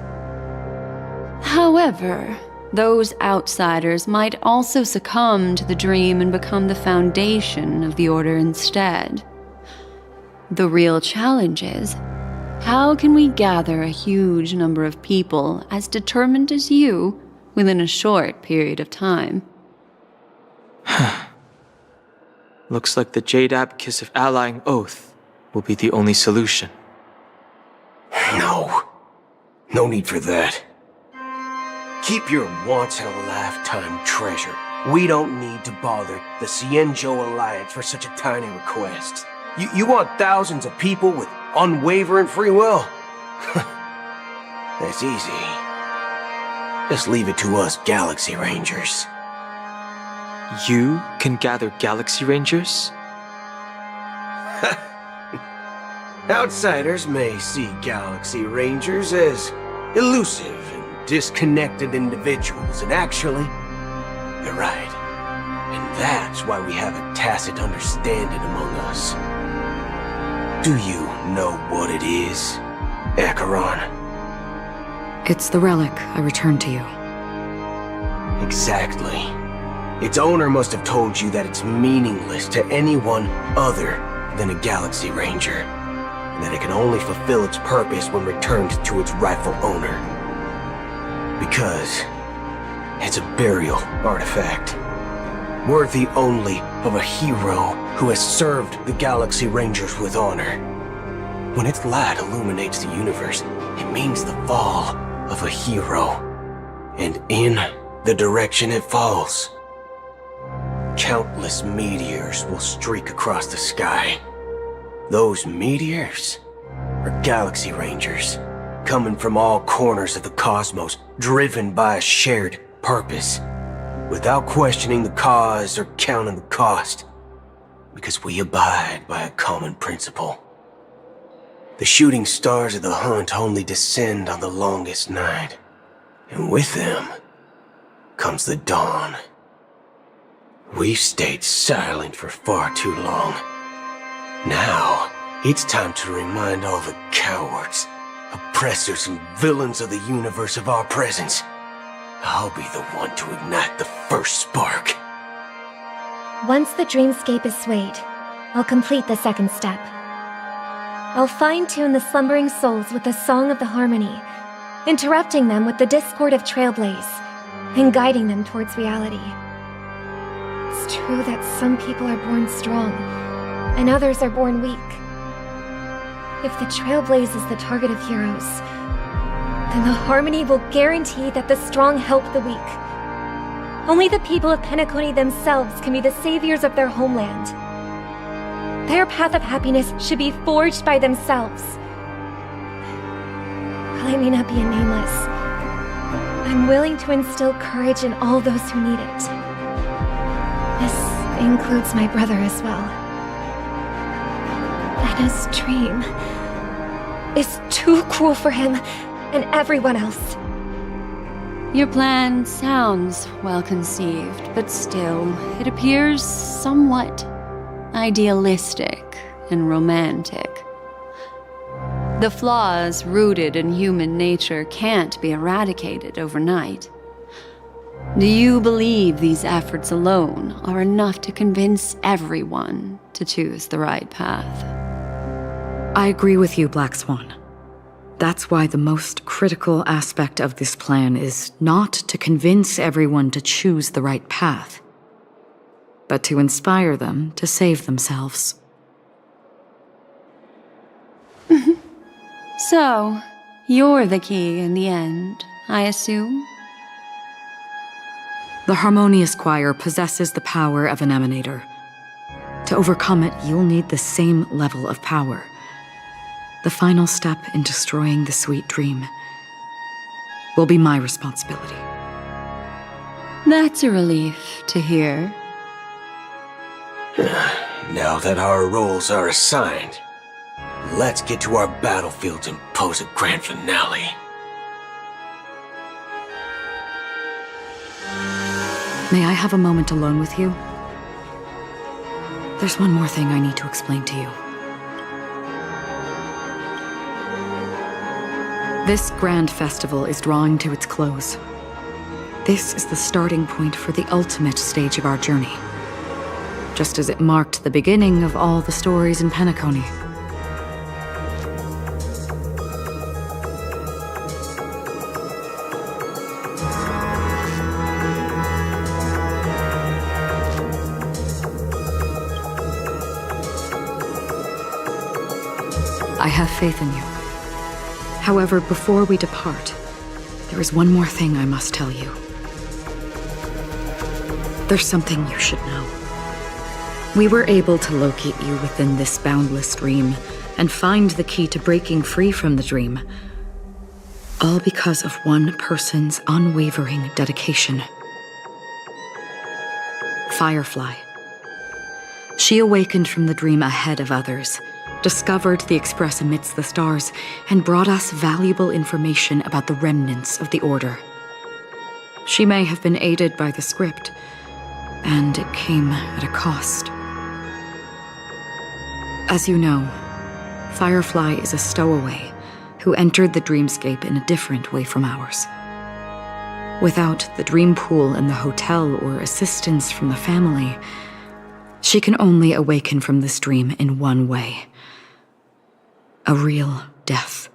However, those outsiders might also succumb to the dream and become the foundation of the Order instead. The real challenge is, how can we gather a huge number of people as determined as you within a short period of time? Looks like the Jade Abacus of Allying Oath will be the only solution. No. No need for that. Keep your once-in-a-lifetime treasure. We don't need to bother the Cienjo Alliance for such a tiny request. You want thousands of people with unwavering free will? That's easy. Just leave it to us Galaxy Rangers. You can gather Galaxy Rangers? Outsiders may see Galaxy Rangers as elusive and disconnected individuals, and actually, they're right. And that's why we have a tacit understanding among us. Do you know what it is, Acheron? It's the relic I returned to you. Exactly. Its owner must have told you that it's meaningless to anyone other than a Galaxy Ranger, and that it can only fulfill its purpose when returned to its rightful owner. Because it's a burial artifact, worthy only of a hero who has served the Galaxy Rangers with honor. When its light illuminates the universe, it means the fall of a hero, and in the direction it falls, countless meteors will streak across the sky. Those meteors are Galaxy Rangers, coming from all corners of the cosmos, driven by a shared purpose, without questioning the cause or counting the cost, because we abide by a common principle. The shooting stars of the hunt only descend on the longest night, and with them comes the dawn. We've stayed silent for far too long. Now, it's time to remind all the cowards, oppressors, and villains of the universe of our presence. I'll be the one to ignite the first spark. Once the dreamscape is swayed, I'll complete the second step. I'll fine-tune the slumbering souls with the Song of the Harmony, interrupting them with the discord of Trailblaze, and guiding them towards reality. It's true that some people are born strong, and others are born weak. If the Trailblaze is the target of heroes, then the Harmony will guarantee that the strong help the weak. Only the people of Penacony themselves can be the saviors of their homeland. Their path of happiness should be forged by themselves. While I may not be a nameless, I'm willing to instill courage in all those who need it. This includes my brother as well. Anna's dream is too cruel for him and everyone else. Your plan sounds well conceived, but still, it appears somewhat idealistic and romantic. The flaws rooted in human nature can't be eradicated overnight. Do you believe these efforts alone are enough to convince everyone to choose the right path? I agree with you, Black Swan. That's why the most critical aspect of this plan is not to convince everyone to choose the right path, but to inspire them to save themselves. So, you're the key in the end, I assume? The Harmonious Choir possesses the power of an emanator. To overcome it, you'll need the same level of power. The final step in destroying the sweet dream will be my responsibility. That's a relief to hear. Now that our roles are assigned, let's get to our battlefields and pose a grand finale. May I have a moment alone with you? There's one more thing I need to explain to you. This grand festival is drawing to its close. This is the starting point for the ultimate stage of our journey, just as it marked the beginning of all the stories in Penacony. I have faith in you. However, before we depart, there is one more thing I must tell you. There's something you should know. We were able to locate you within this boundless dream and find the key to breaking free from the dream. All because of one person's unwavering dedication. Firefly. She awakened from the dream ahead of others, discovered the Express amidst the stars, and brought us valuable information about the remnants of the Order. She may have been aided by the script, and it came at a cost. As you know, Firefly is a stowaway who entered the dreamscape in a different way from ours. Without the dream pool in the hotel or assistance from the family, she can only awaken from this dream in one way. A real death.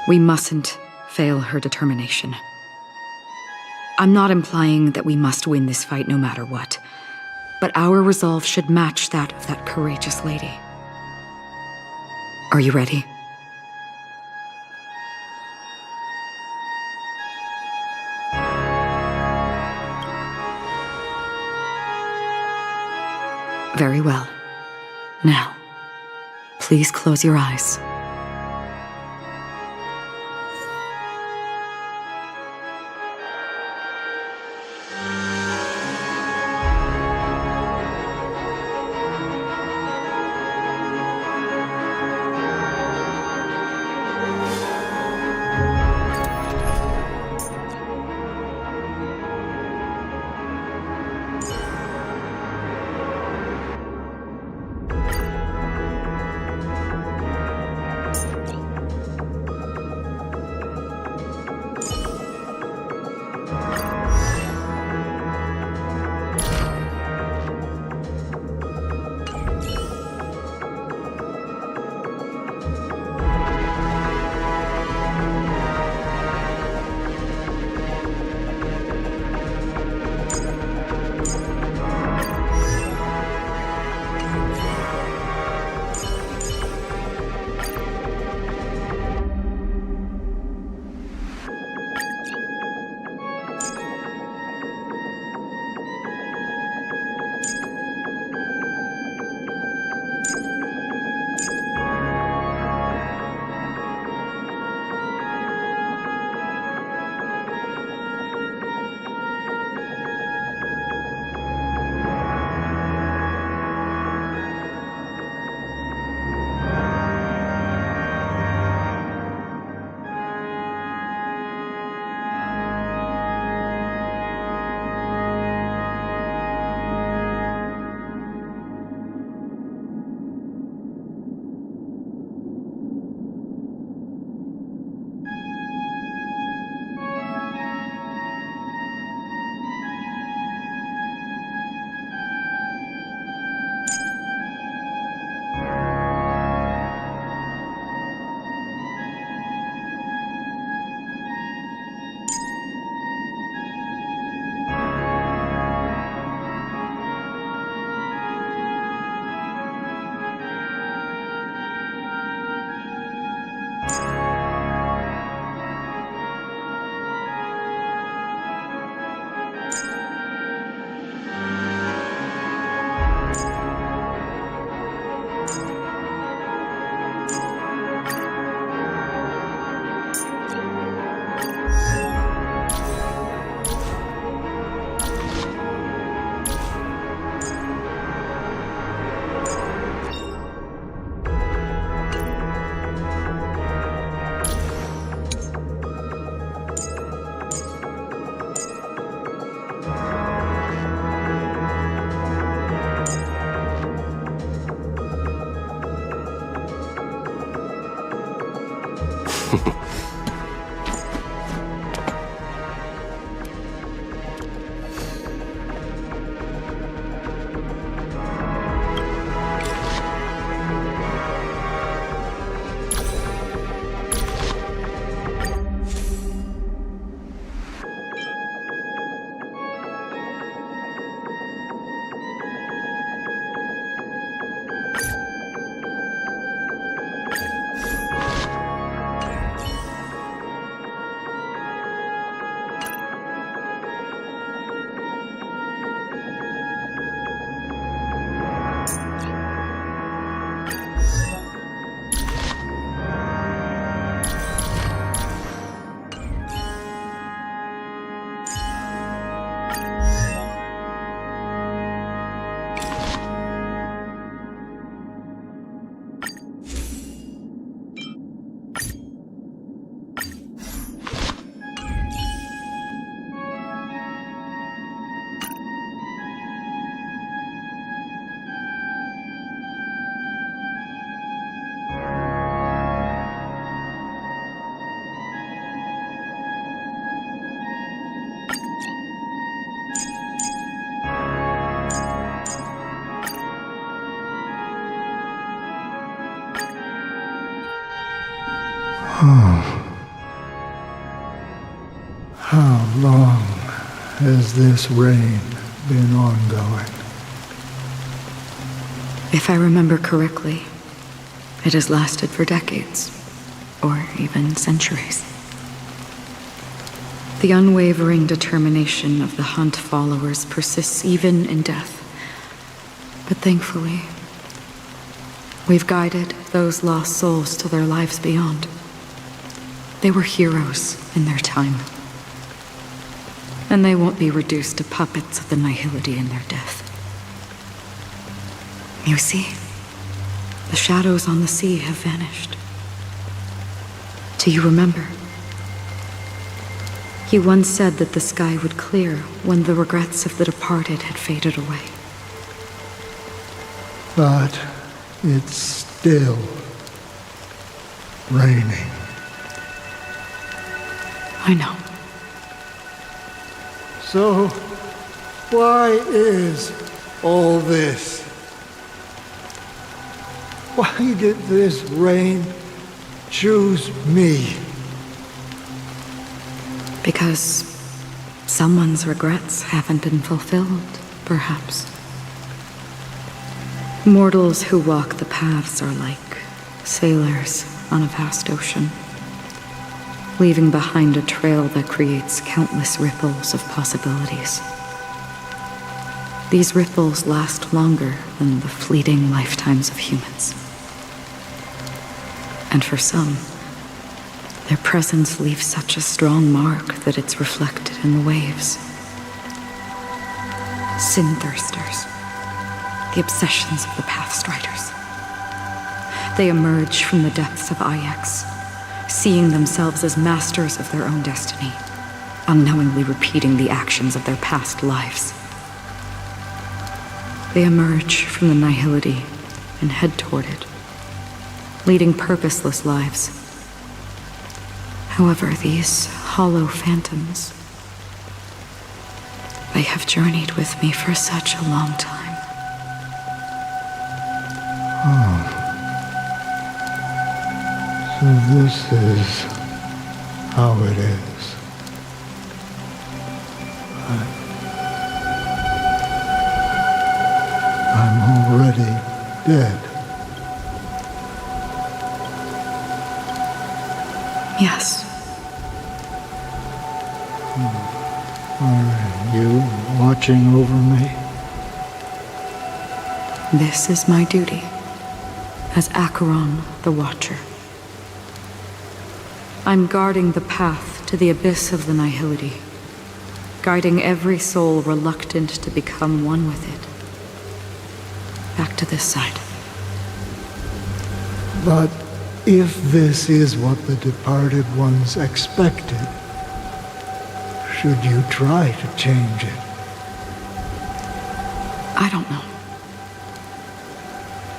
We mustn't fail her determination. I'm not implying that we must win this fight no matter what, but our resolve should match that of that courageous lady. Are you ready? Very well. Now, please close your eyes. How long has this reign been ongoing? If I remember correctly, it has lasted for decades, or even centuries. The unwavering determination of the Hunt followers persists even in death. But thankfully, we've guided those lost souls to their lives beyond. They were heroes in their time. And they won't be reduced to puppets of the nihility in their death. You see, the shadows on the sea have vanished. Do you remember? He once said that the sky would clear when the regrets of the departed had faded away. But it's still raining. I know. So, why is all this? Why did this rain choose me? Because someone's regrets haven't been fulfilled, perhaps. Mortals who walk the paths are like sailors on a vast ocean, leaving behind a trail that creates countless ripples of possibilities. These ripples last longer than the fleeting lifetimes of humans. And for some, their presence leaves such a strong mark that it's reflected in the waves. Sin-thirsters, the obsessions of the Pathstriders. They emerge from the depths of Ix, seeing themselves as masters of their own destiny, unknowingly repeating the actions of their past lives. They emerge from the nihility and head toward it, leading purposeless lives. However, these hollow phantoms, they have journeyed with me for such a long time. So this is how it is. I'm already dead. Yes. Are you watching over me? This is my duty as Acheron the Watcher. I'm guarding the path to the abyss of the nihility, guiding every soul reluctant to become one with it. Back to this side. But if this is what the departed ones expected, should you try to change it? I don't know.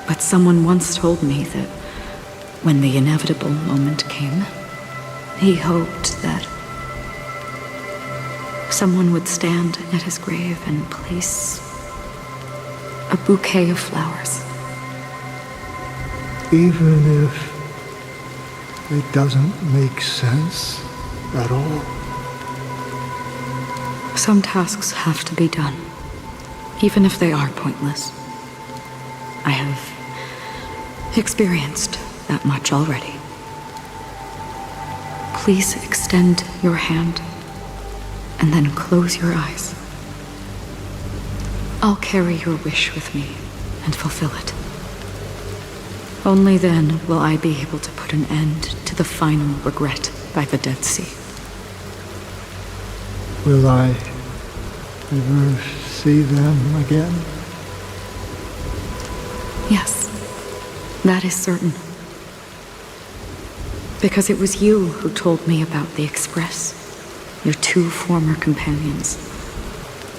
But someone once told me that when the inevitable moment came, he hoped that someone would stand at his grave and place a bouquet of flowers. Even if it doesn't make sense at all? Some tasks have to be done, even if they are pointless. I have experienced that much already. Please extend your hand, and then close your eyes. I'll carry your wish with me and fulfill it. Only then will I be able to put an end to the final regret by the Dead Sea. Will I ever see them again? Yes, that is certain. Because it was you who told me about the Express, your two former companions.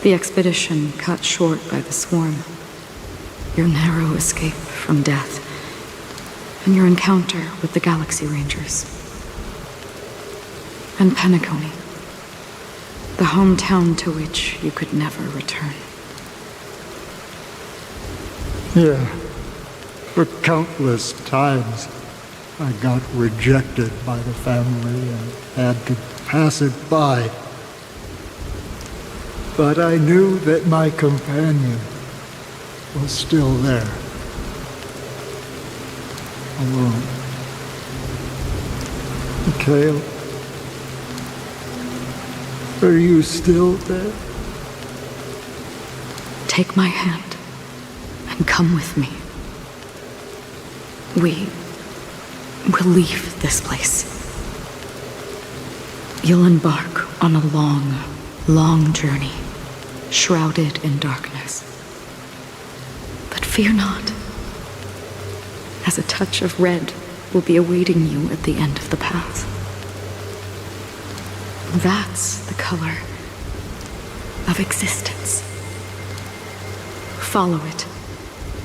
The expedition cut short by the Swarm. Your narrow escape from death. And your encounter with the Galaxy Rangers. And Penacony. The hometown to which you could never return. Yeah. For countless times, I got rejected by the family and had to pass it by. But I knew that my companion was still there. Alone. Mikhail, are you still there? Take my hand and come with me. We will leave this place. You'll embark on a long, long journey, shrouded in darkness. But fear not, as a touch of red will be awaiting you at the end of the path. That's the color of existence. Follow it,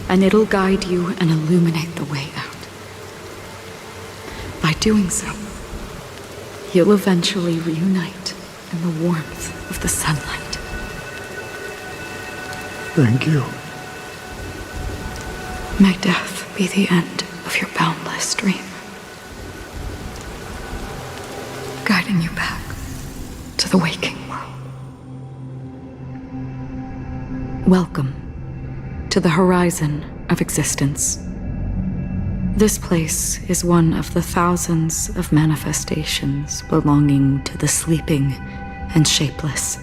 and it'll guide you and illuminate the way out. By doing so, you'll eventually reunite in the warmth of the sunlight. Thank you. May death be the end of your boundless dream, guiding you back to the waking world. Welcome to the horizon of existence. This place is one of the thousands of manifestations belonging to the sleeping and shapeless.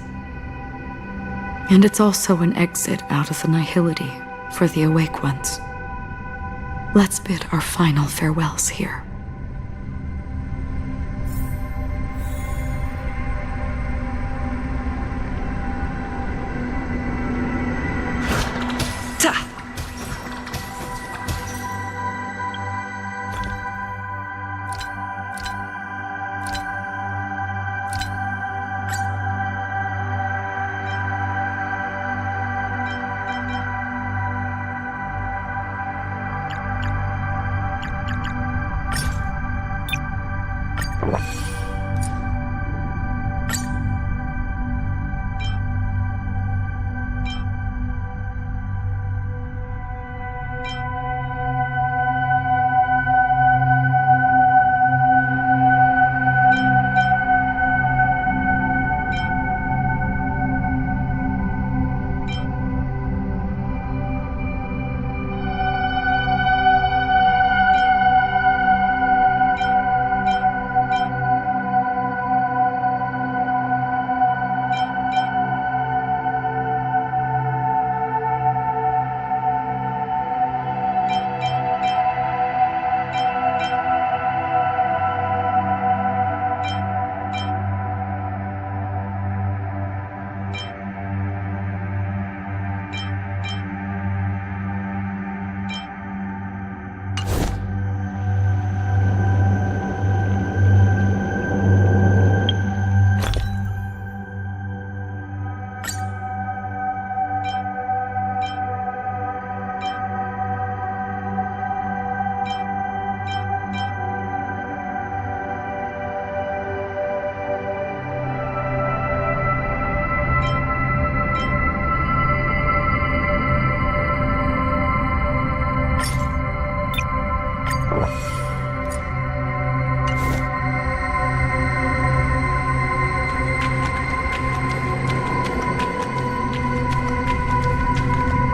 And it's also an exit out of the nihility for the awake ones. Let's bid our final farewells here.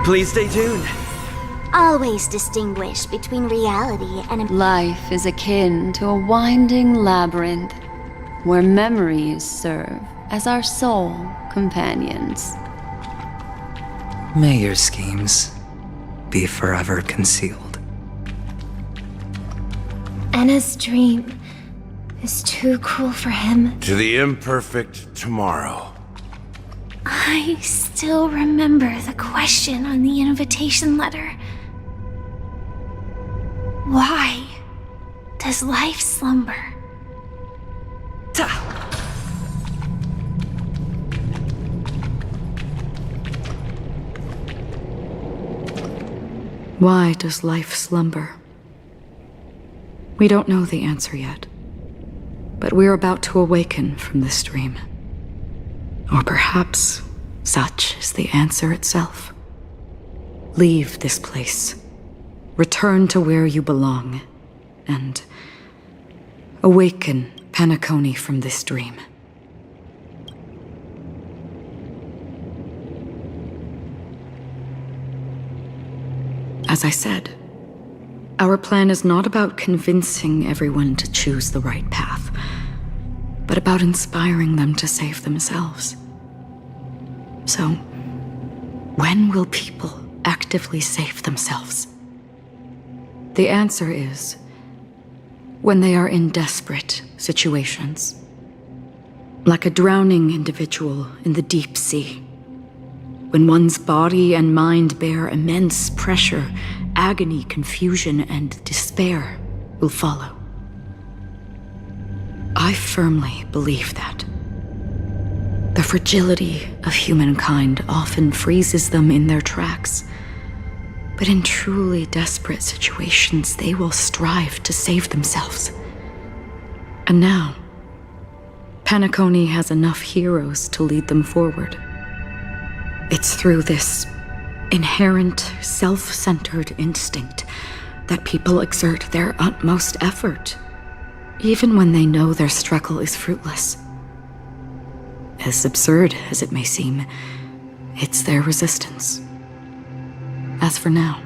Please stay tuned. Always distinguish between reality and life is akin to a winding labyrinth where memories serve as our sole companions. May your schemes be forever concealed. Anna's dream is too cruel for him. To the imperfect tomorrow. I still remember the question on the invitation letter. Why does life slumber? Why does life slumber? We don't know the answer yet, but we're about to awaken from this dream. Or perhaps such is the answer itself. Leave this place. Return to where you belong, and Awaken Penacony from this dream. As I said, our plan is not about convincing everyone to choose the right path, but about inspiring them to save themselves. So, when will people actively save themselves? The answer is when they are in desperate situations. Like a drowning individual in the deep sea. When one's body and mind bear immense pressure, agony, confusion, and despair will follow. I firmly believe that. The fragility of humankind often freezes them in their tracks. But in truly desperate situations, they will strive to save themselves. And now, Penacony has enough heroes to lead them forward. It's through this inherent, self-centered instinct that people exert their utmost effort, even when they know their struggle is fruitless. As absurd as it may seem, it's their resistance. As for now,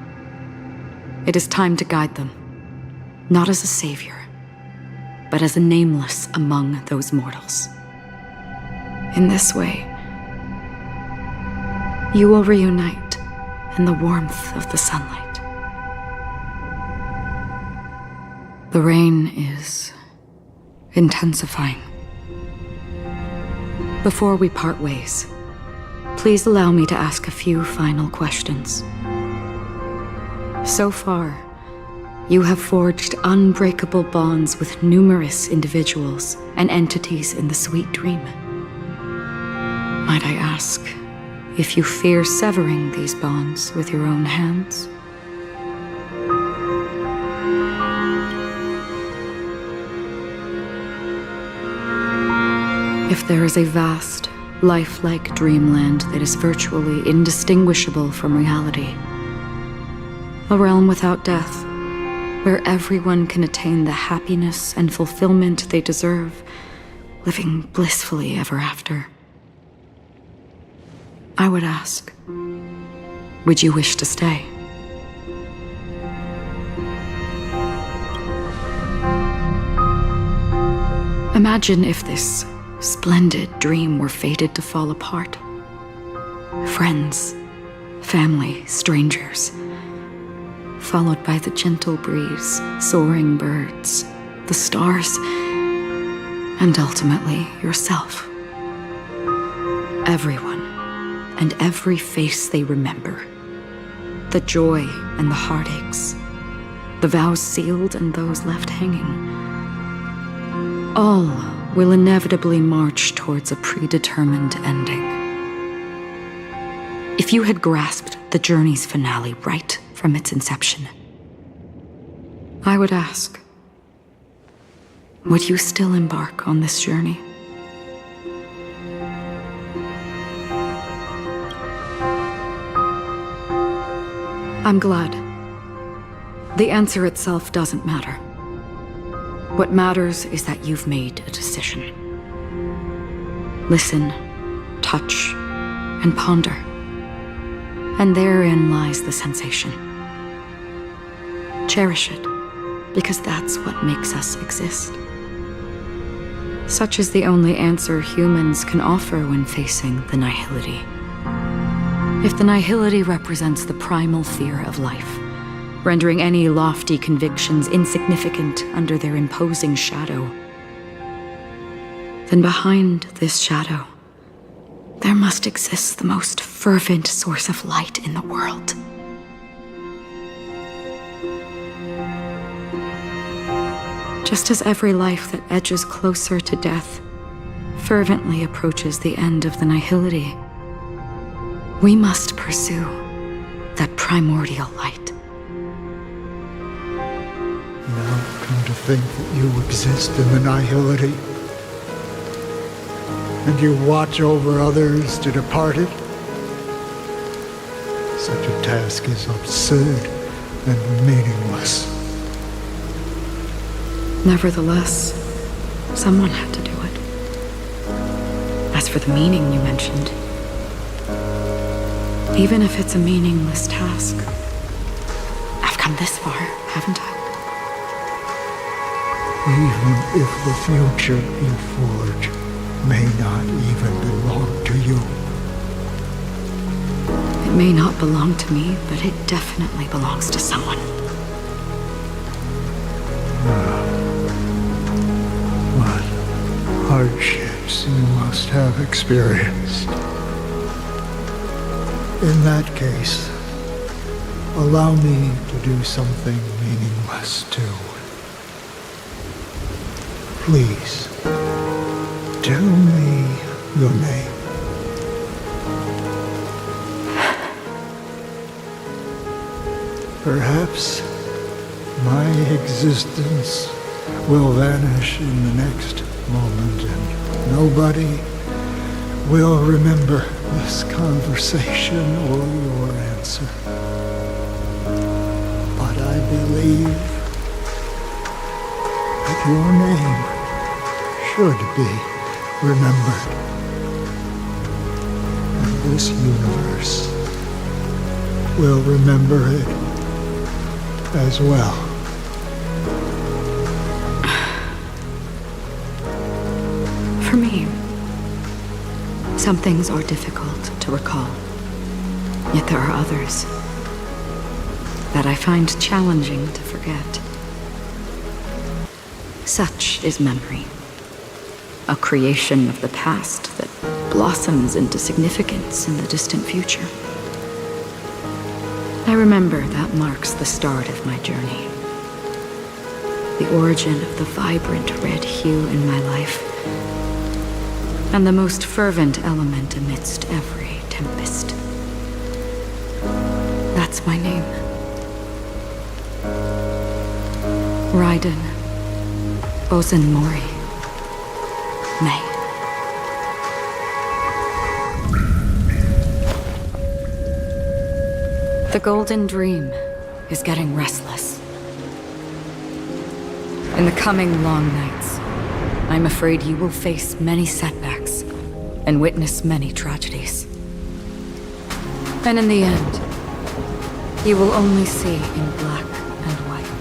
it is time to guide them, not as a savior, but as a nameless among those mortals. In this way, you will reunite in the warmth of the sunlight. The rain is intensifying. Before we part ways, please allow me to ask a few final questions. So far, you have forged unbreakable bonds with numerous individuals and entities in the Sweet Dream. Might I ask if you fear severing these bonds with your own hands? If there is a vast, lifelike dreamland that is virtually indistinguishable from reality, a realm without death, where everyone can attain the happiness and fulfillment they deserve, living blissfully ever after, I would ask, would you wish to stay? Imagine if this splendid dream were fated to fall apart. Friends, family, strangers, followed by the gentle breeze, soaring birds, the stars, and ultimately yourself. Everyone, and every face they remember. The joy and the heartaches, the vows sealed and those left hanging. All will inevitably march towards a predetermined ending. If you had grasped the journey's finale right from its inception, I would ask, would you still embark on this journey? I'm glad. The answer itself doesn't matter. What matters is that you've made a decision. Listen, touch, and ponder. And therein lies the sensation. Cherish it, because that's what makes us exist. Such is the only answer humans can offer when facing the nihility. If the nihility represents the primal fear of life, rendering any lofty convictions insignificant under their imposing shadow, then behind this shadow, there must exist the most fervent source of light in the world. Just as every life that edges closer to death fervently approaches the end of the nihility, we must pursue that primordial light. Now come to think that you exist in the nihility, and you watch over others to depart it. Such a task is absurd and meaningless. Nevertheless, Someone had to do it. As for the meaning you mentioned, even if it's a meaningless task, I've come this far, haven't I? Even if the future you forge may not even belong to you. It may not belong to me, but it definitely belongs to someone. What hardships you must have experienced. In that case, allow me to do something meaningless too. Please, tell me your name. Perhaps my existence will vanish in the next moment and nobody will remember this conversation or your answer. But I believe that your name should be remembered. And this universe will remember it as well. For me, some things are difficult to recall. Yet there are others that I find challenging to forget. Such is memory, a creation of the past that blossoms into significance in the distant future. I remember that marks the start of my journey. The origin of the vibrant red hue in my life, and the most fervent element amidst every tempest. That's my name. Raiden Ozenmori Mei. The Golden Dream is getting restless. In the coming long nights, I'm afraid you will face many setbacks and witness many tragedies. And in the end, you will only see in black and white.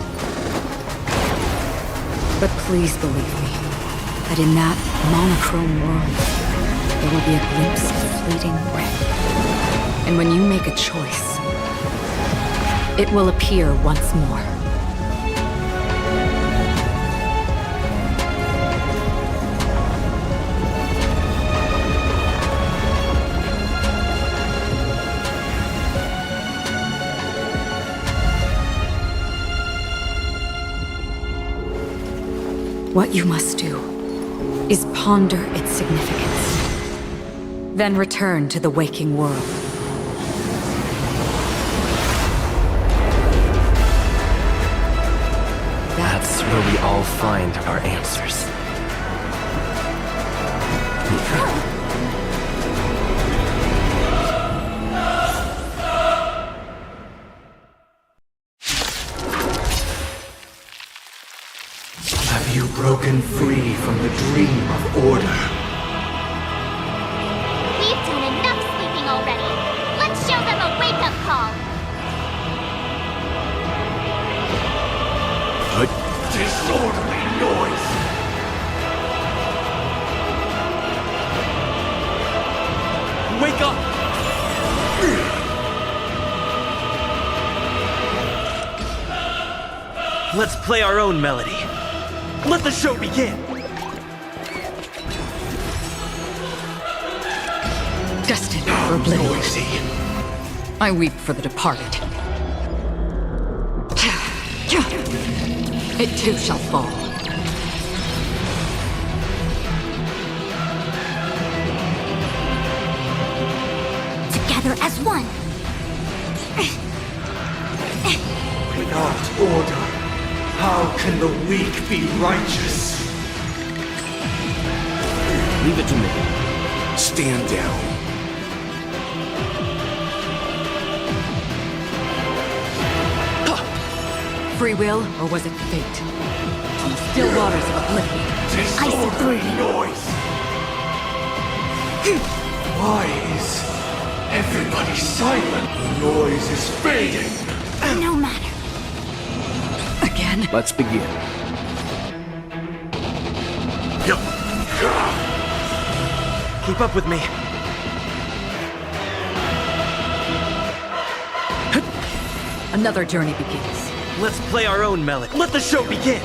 But please believe me, that in that monochrome world, there will be a glimpse of fleeting red. And when you make a choice, it will appear once more. What you must do is ponder its significance, then return to the waking world. That's where we all find our answers. Have you broken free from the dream of order? We've done enough sleeping already. Let's show them a wake-up call. A disorderly noise! Wake up! Let's play our own melody. Let the show begin! Destined for oblivion. I weep for the departed. It too shall fall. Together as one. Without order, how can the weak be righteous? Leave it to me. Stand down. Free will, or was it fate? still waters of oblivion. I see through you. Noise. Why is everybody silent? The noise is fading. No matter. Again? Let's begin. Keep up with me. Another journey begins. Let's play our own melody. Let the show begin.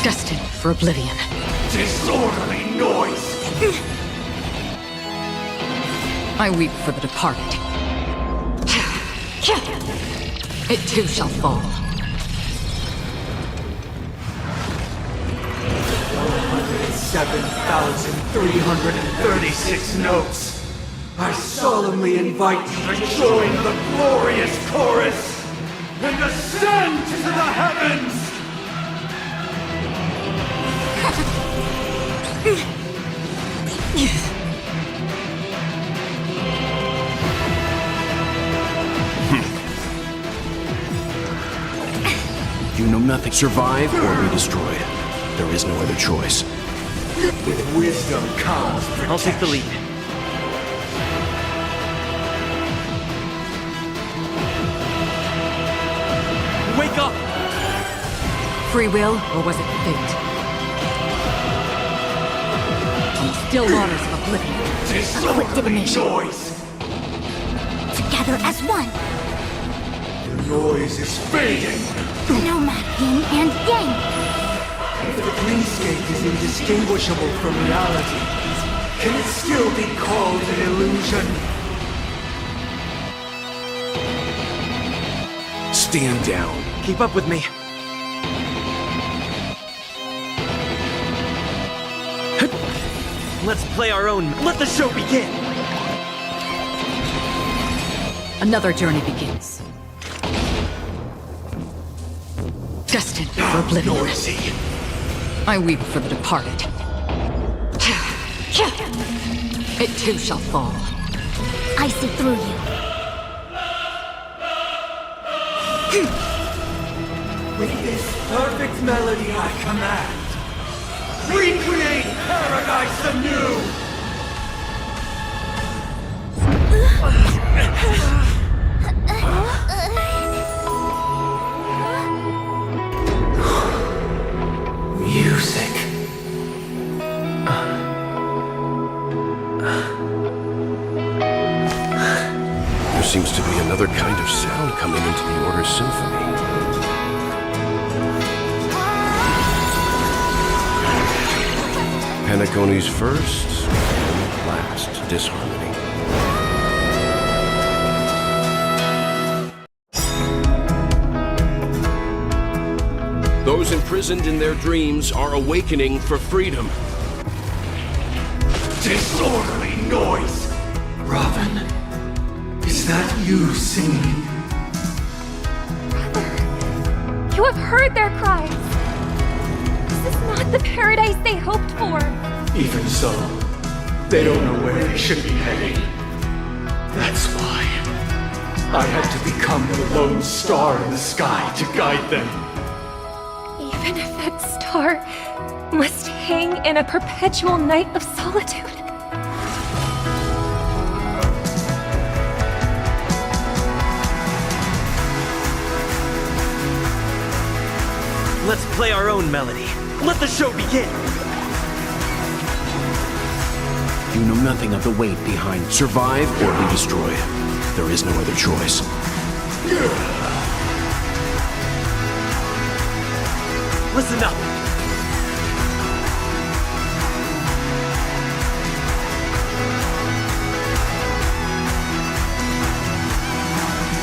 Destined for oblivion. Disorderly noise. I weep for the departed. It too shall fall. 7,336 notes. I solemnly invite you to join the glorious chorus and ascend to the heavens! You know nothing. Survive or be destroyed. There is no other choice. With wisdom comes protection. I'll take the lead. Wake up! Free will, or was it fate? On the still waters of oblivion. Disorderly noise. Together as one. The noise is fading. No matter yin and yang. If the dreamscape is indistinguishable from reality, can it still be called an illusion? Stand down. Keep up with me. Let's play our own. Let the show begin. Another journey begins. Destined for oblivion. Noisy. I weep for the departed. It too shall fall. I see through you. With this perfect melody I command, recreate paradise anew! Music. There seems to be another kind of sound coming into the Order's symphony. Penacony's first and last disharmony. Those imprisoned in their dreams are awakening for freedom. Disorderly noise! Robin, is that you singing? You have heard their cries. This is not the paradise they hoped for. Even so, they don't know where they should be heading. That's why I had to become the lone star in the sky to guide them. Even if that star must hang in a perpetual night of solitude. Let's play our own melody. Let the show begin. You know nothing of the weight behind survive or be destroyed. There is no other choice. Listen up.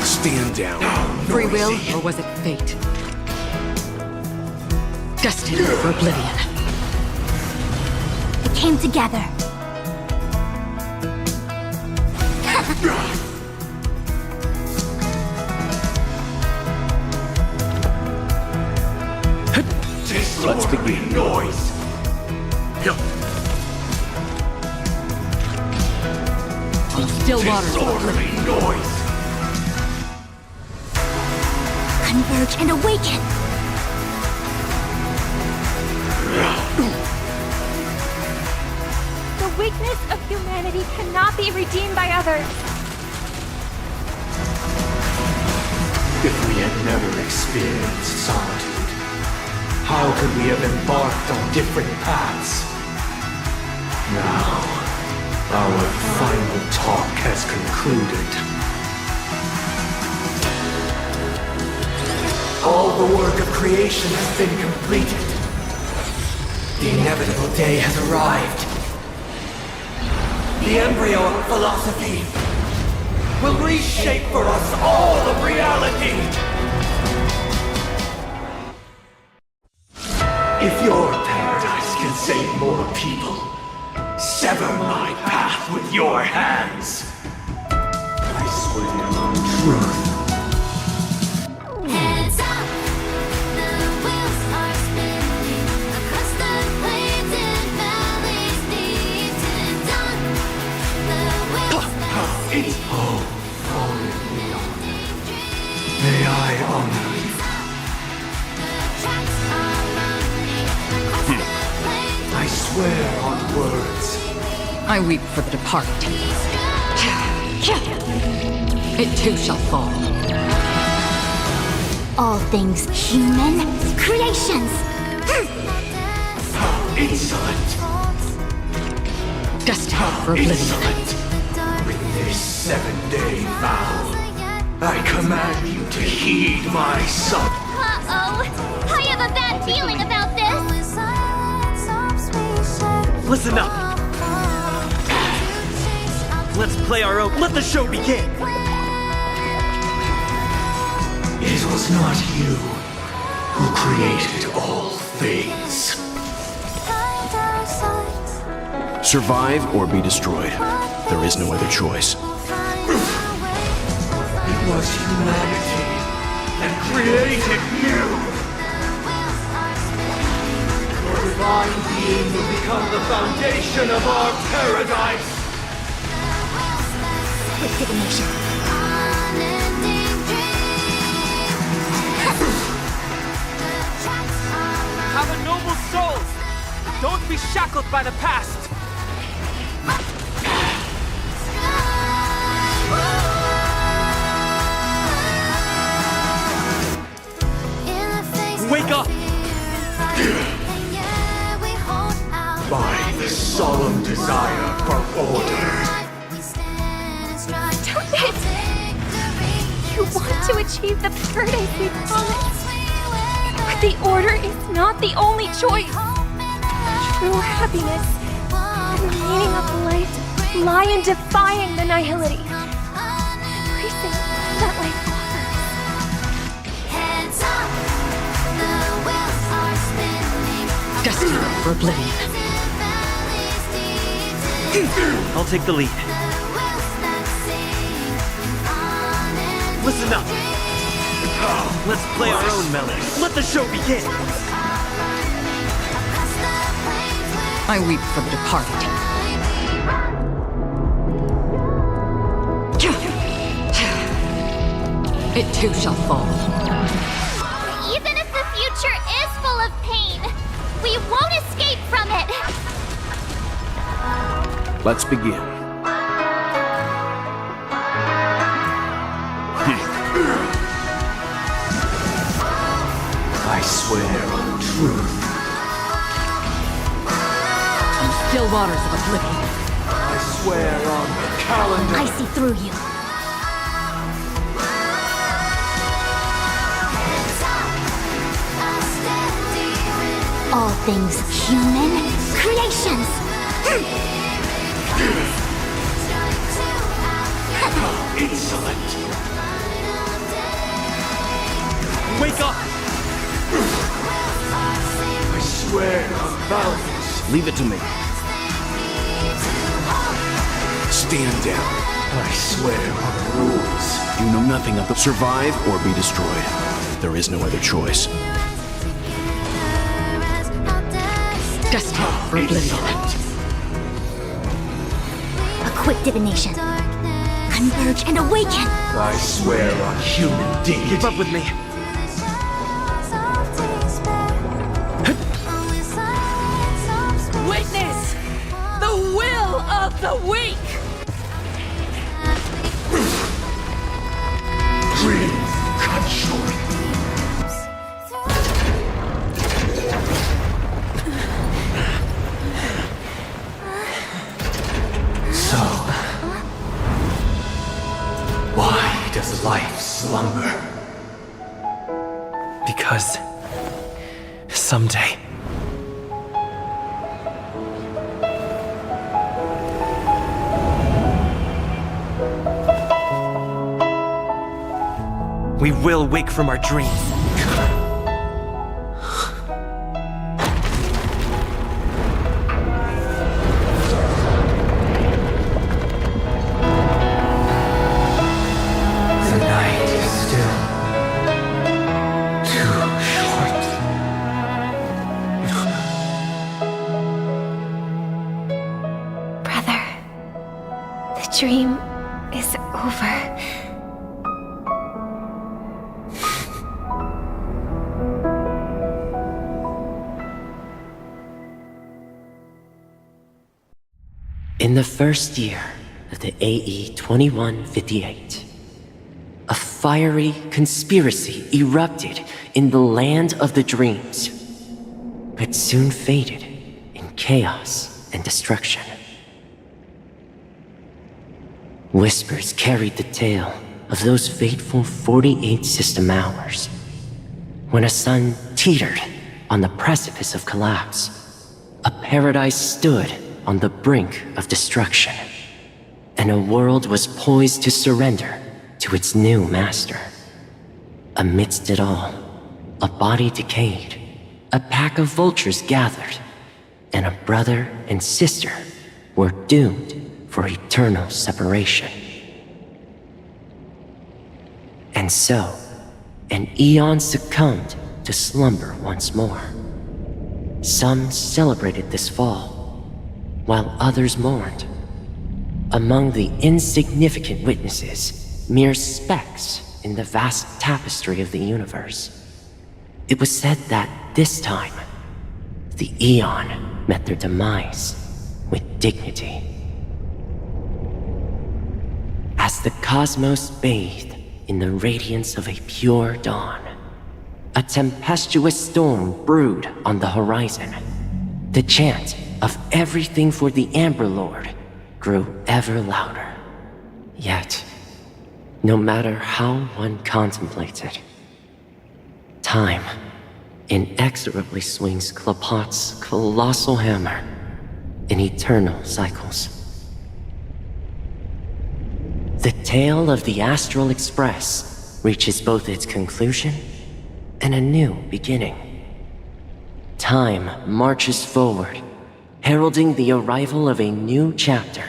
Stand down. Free will, or was it fate? Destined for oblivion. It came together. Let's begin. Noise. On still waters of Disorderly oblivion. noise. Converge and awaken! The weakness of humanity cannot be redeemed by others. If we had never experienced solitude, how could we have embarked on different paths? Now, our final talk has concluded. All the work of creation has been completed. The inevitable day has arrived. The embryo of philosophy will reshape for us all of reality. If your paradise can save more people, sever my path with your hands. I swear on truth. Heads up, the wheels are spinning across the plains and valleys deep to dawn. The wheels It's all fallen beyond. May I honor you? I swear on words. I weep for the departed. It too shall fall. All things human creations! How insolent! Destined for oblivion. Insolent! With this 7-day vow, I command you to heed my son. Uh-oh. I have a bad feeling about this. Listen up! Let's play our own. Let the show begin! It was not you who created all things. Survive or be destroyed. There is no other choice. It was humanity that created you! Your divine being will become the foundation of our paradise! Quick divination. Have a noble soul! Don't be shackled by the past! Wake up! By the solemn desire for order. Stop it! You want to achieve the paradise we promised. But the order is not the only choice. True happiness and the meaning of life lie in defying the nihility. Embracing all that life offers. Destined for oblivion. I'll take the lead. Listen up! Let's play our own melody. Let the show begin! I weep for the departed. It too shall fall. Even if the future is full of pain, we won't escape from it! Let's begin. I swear on truth. On still waters of oblivion. I swear on the calendar. I see through you. All things human creations! Insolent! Wake up! I swear on mountains. Leave it to me. Stand down. I swear on rules. You know nothing of the survive or be destroyed. There is no other choice. Destined for oblivion. A quick divination. Converge and awaken! I swear on human dignity. Keep up with me. We will wake from our dreams. The night is still too short. Brother, the dream is over. In the first year of the AE 2158, a fiery conspiracy erupted in the land of the dreams, but soon faded in chaos and destruction. Whispers carried the tale of those fateful 48 system hours, when a sun teetered on the precipice of collapse. A paradise stood on the brink of destruction, and a world was poised to surrender to its new master. Amidst it all, a body decayed, a pack of vultures gathered, and a brother and sister were doomed for eternal separation. And so, an eon succumbed to slumber once more. Some celebrated this fall, while others mourned. Among the insignificant witnesses, mere specks in the vast tapestry of the universe, it was said that this time, the Eon met their demise with dignity. As the cosmos bathed in the radiance of a pure dawn, a tempestuous storm brewed on the horizon. The chant of everything for the Amber Lord grew ever louder. Yet, no matter how one contemplated, time inexorably swings Klapot's colossal hammer in eternal cycles. The tale of the Astral Express reaches both its conclusion and a new beginning. Time marches forward, heralding the arrival of a new chapter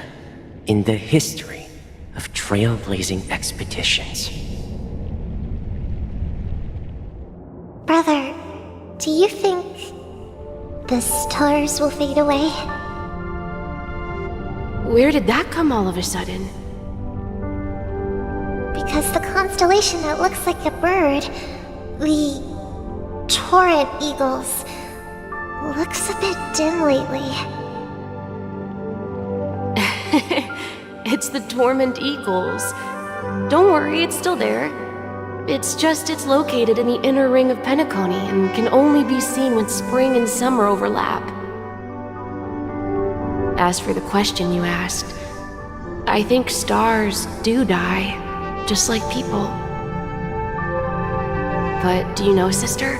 in the history of trailblazing expeditions. Brother, do you think the stars will fade away? Where did that come all of a sudden? Because the constellation that looks like a bird, the Torrent Eagles, looks a bit dim lately. It's the Dormant Eagles. Don't worry, it's still there. It's just it's located in the inner ring of Penacony and can only be seen when spring and summer overlap. As for the question you asked, I think stars do die, just like people. But do you know, sister?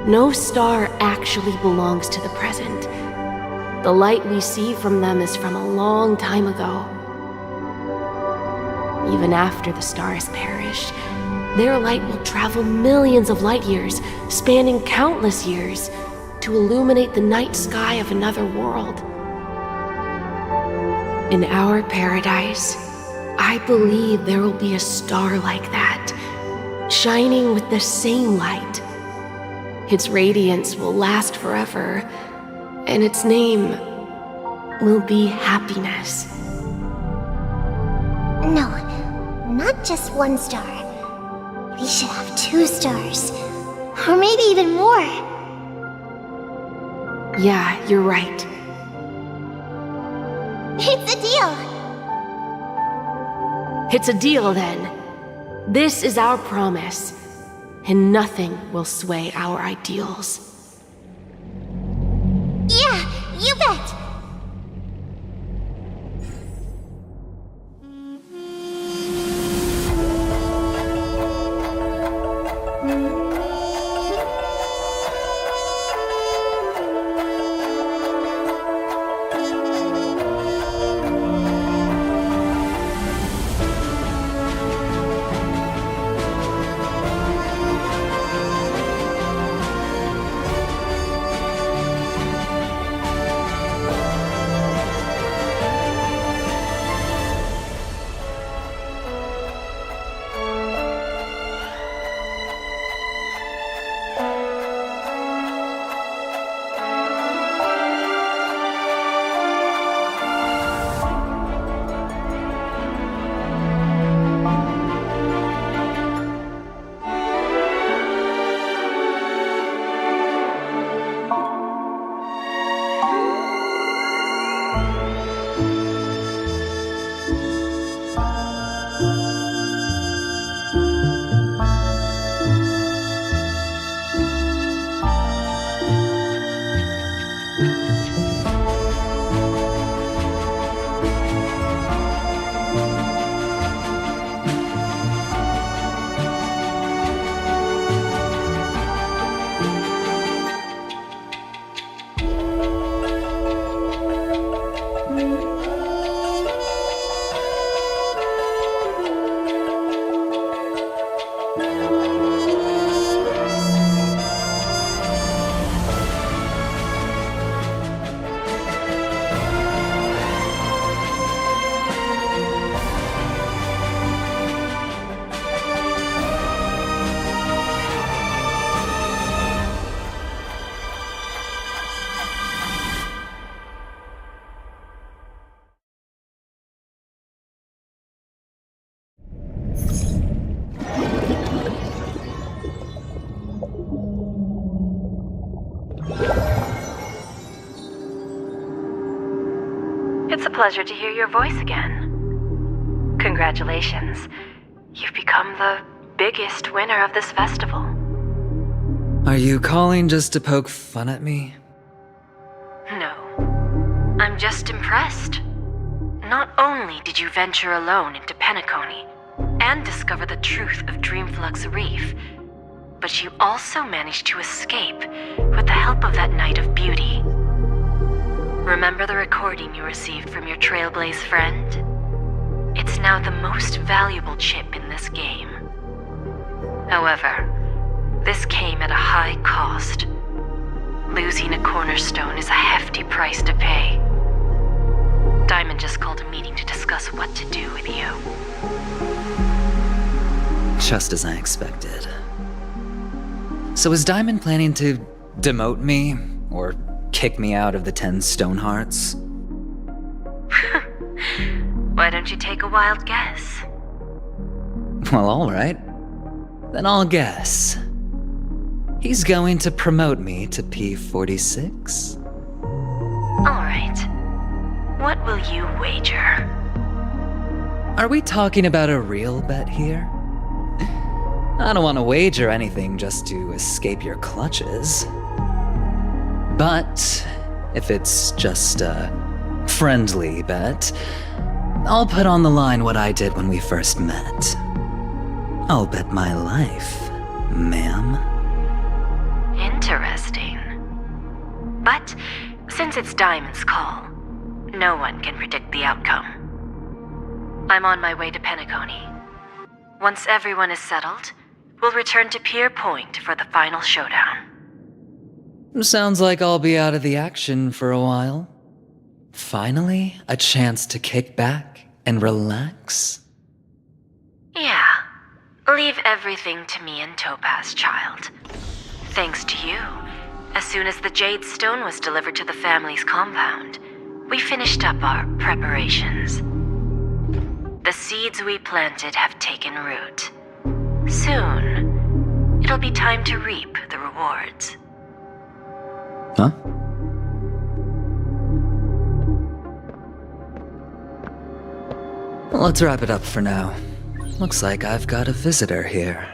No star actually belongs to the present. The light we see from them is from a long time ago. Even after the stars perish, their light will travel millions of light years, spanning countless years, to illuminate the night sky of another world. In our paradise, I believe there will be a star like that, shining with the same light. Its radiance will last forever, and its name will be happiness. No, not just one star. We should have 2 stars, or maybe even more. Yeah, you're right. It's a deal. It's a deal then. This is our promise, and nothing will sway our ideals. Yeah, you bet. pleasure to hear your voice again. Congratulations. You've become the biggest winner of this festival. Are you calling just to poke fun at me? No. I'm just impressed. Not only did you venture alone into Penacony and discover the truth of Dreamflux Reef, but you also managed to escape with the help of that Knight of Beauty. Remember the recording you received from your Trailblaze friend? It's now the most valuable chip in this game. However, this came at a high cost. Losing a cornerstone is a hefty price to pay. Diamond just called a meeting to discuss what to do with you. Just as I expected. So is Diamond planning to demote me, or kick me out of the 10 Stonehearts? Why don't you take a wild guess? Well, alright. Then I'll guess. He's going to promote me to P46? Alright. What will you wager? Are we talking about a real bet here? I don't want to wager anything just to escape your clutches. But if it's just a friendly bet, I'll put on the line what I did when we first met. I'll bet my life, ma'am. Interesting. But since it's Diamond's call, no one can predict the outcome. I'm on my way to Penacony. Once everyone is settled, we'll return to Pier Point for the final showdown. Sounds like I'll be out of the action for a while. Finally, a chance to kick back and relax. Yeah. Leave everything to me and Topaz, child. Thanks to you, as soon as the Jade Stone was delivered to the family's compound, we finished up our preparations. The seeds we planted have taken root. Soon, it'll be time to reap the rewards. Huh? Let's wrap it up for now. Looks like I've got a visitor here.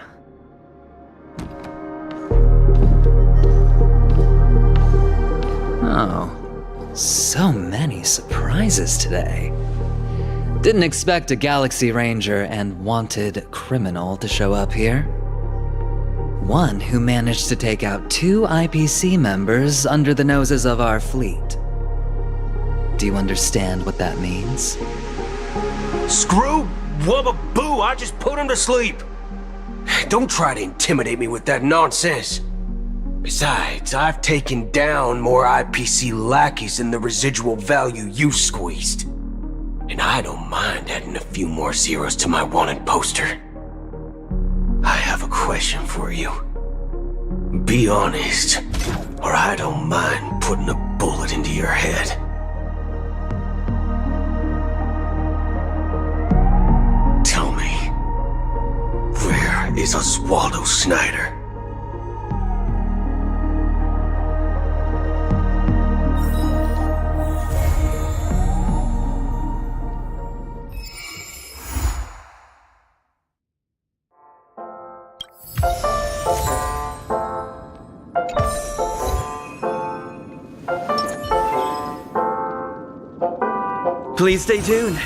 Oh, so many surprises today. Didn't expect a Galaxy Ranger and wanted criminal to show up here. One who managed to take out 2 IPC members under the noses of our fleet. Do you understand what that means? Screw wubba boo, I just put him to sleep. Don't try to intimidate me with that nonsense. Besides, I've taken down more IPC lackeys than the residual value you squeezed. And I don't mind adding a few more zeros to my wanted poster. I have a question for you. Be honest, or I don't mind putting a bullet into your head. Tell me, where is Oswaldo Snyder? Please stay tuned.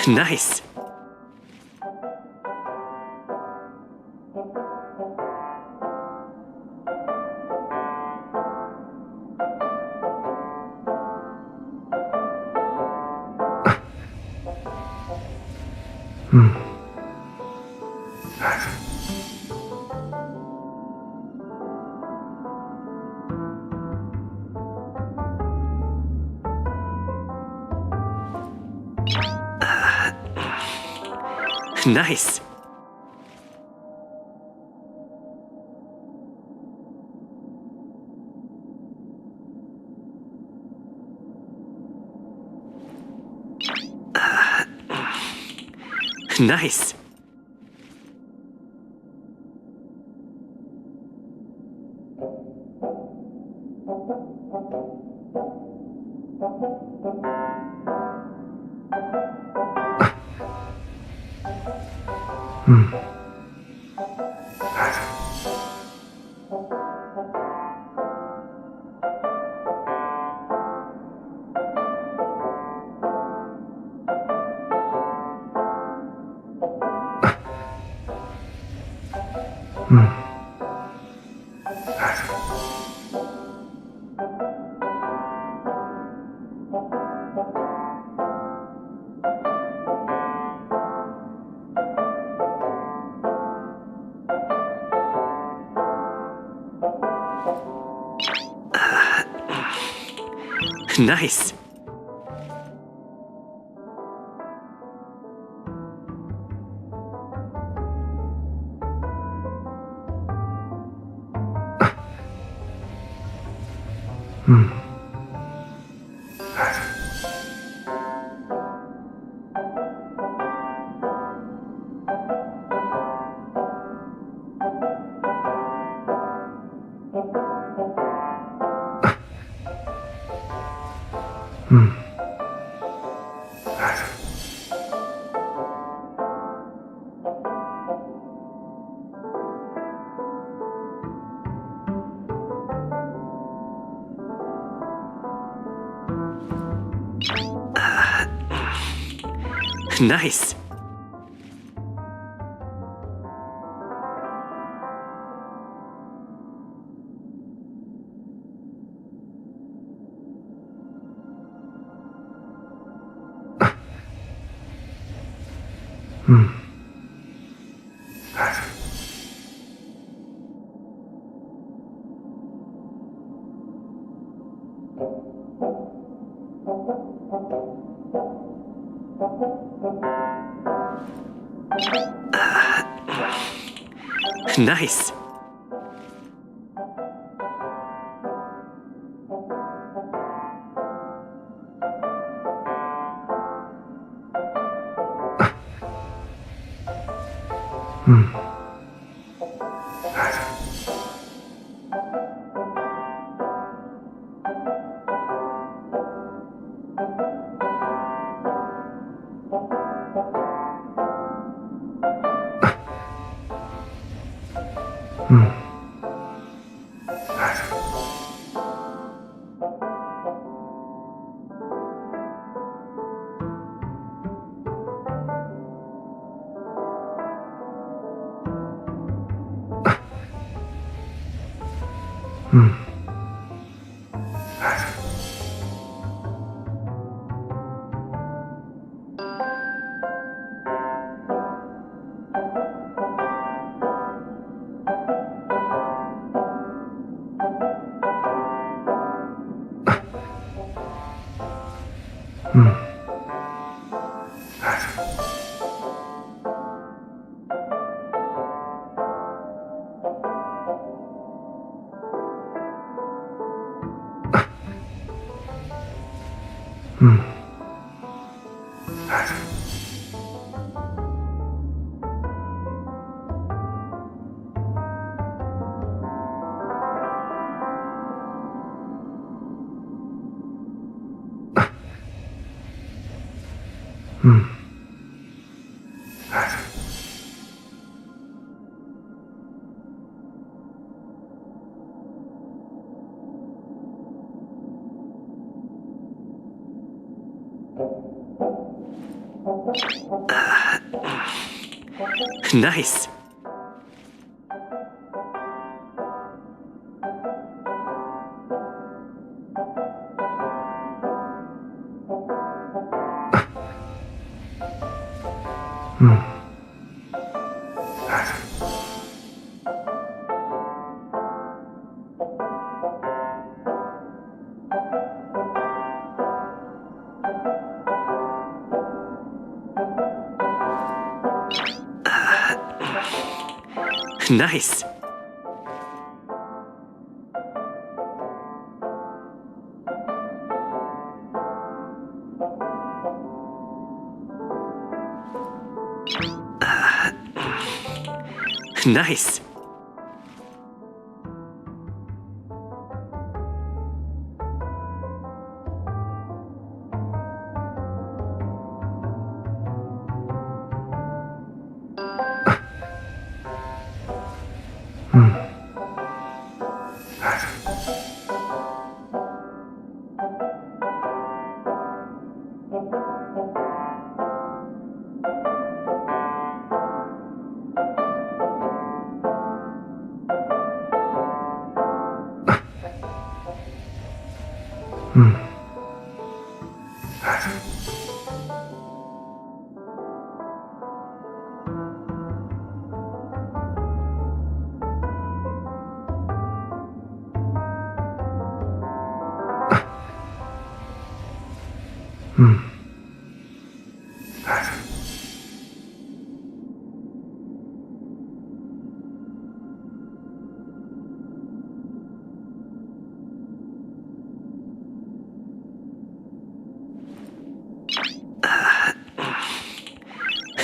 Nice. Nice. Nice. Nice. Nice. Nice. Nice. Nice. Nice.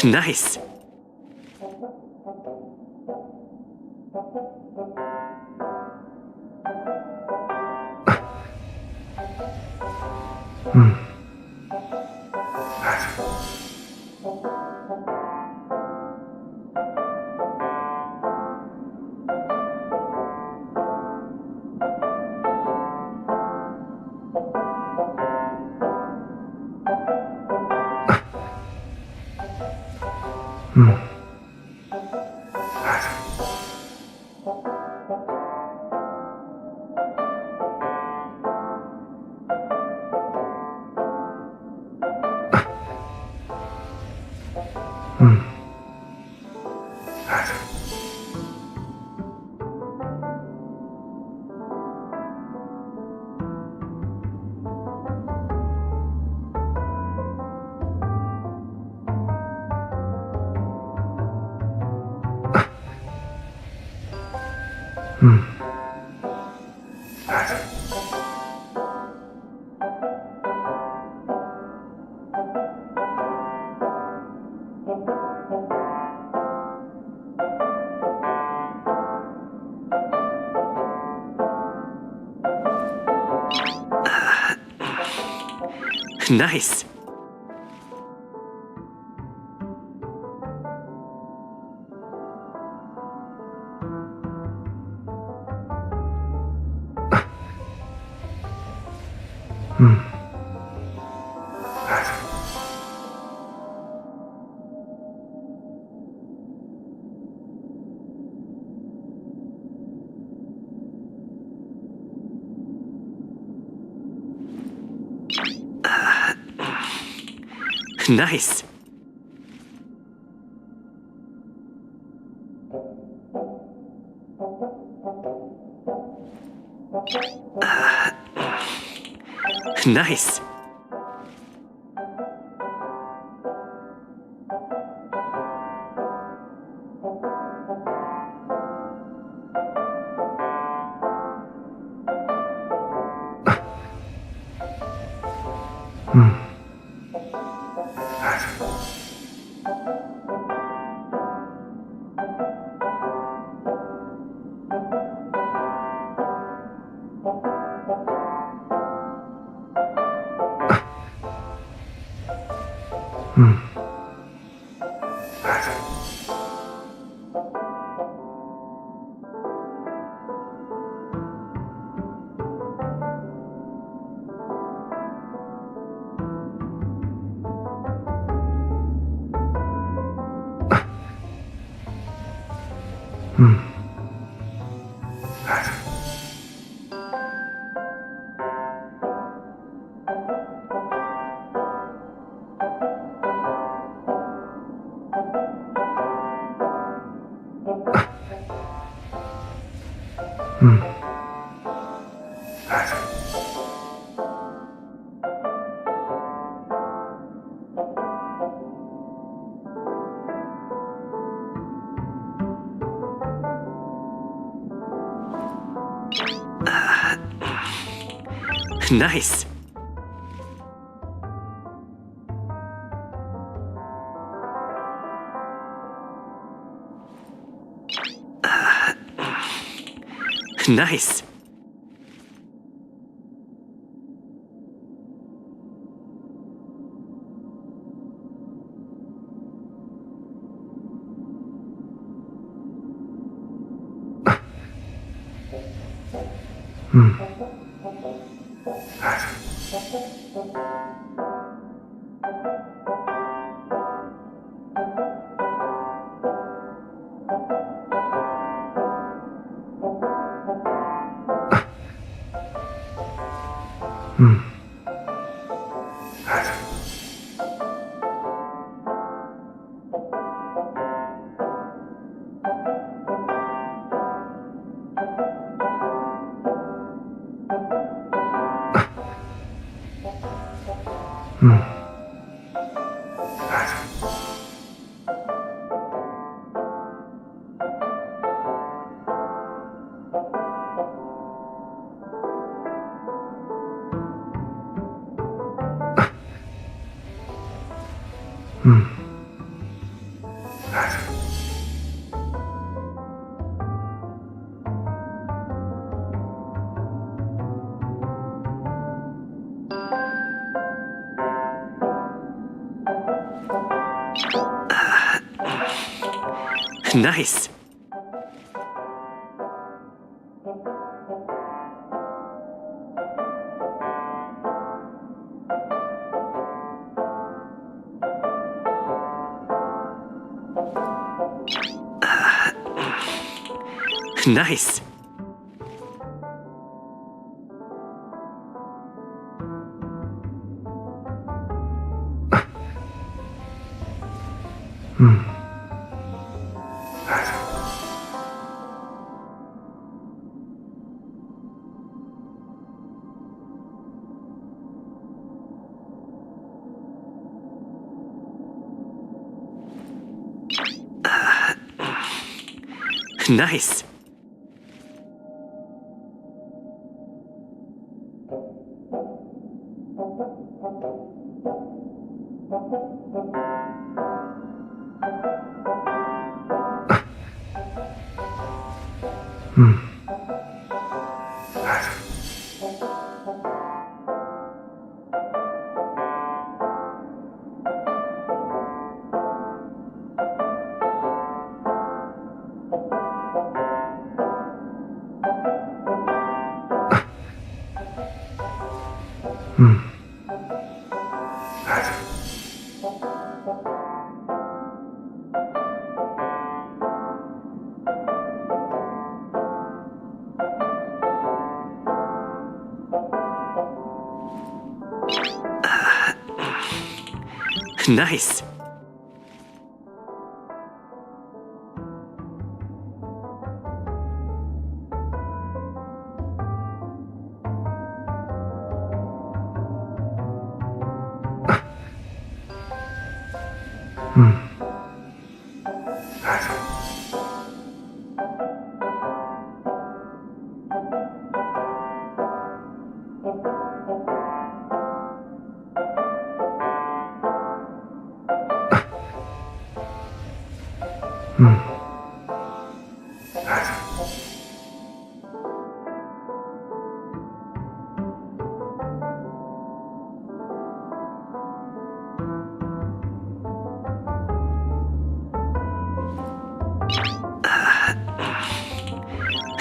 Nice. Nice. Nice. Nice. Nice. Nice. Nice. Nice. Nice. Nice.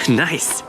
Nice.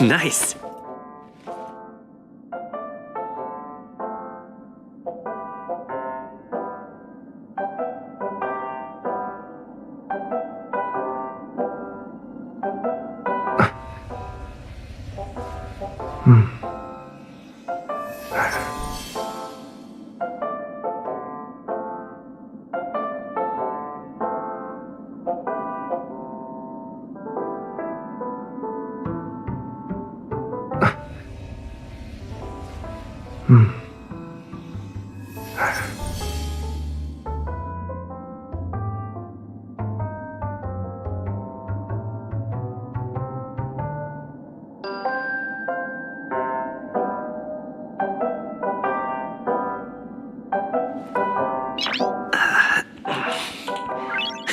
Nice.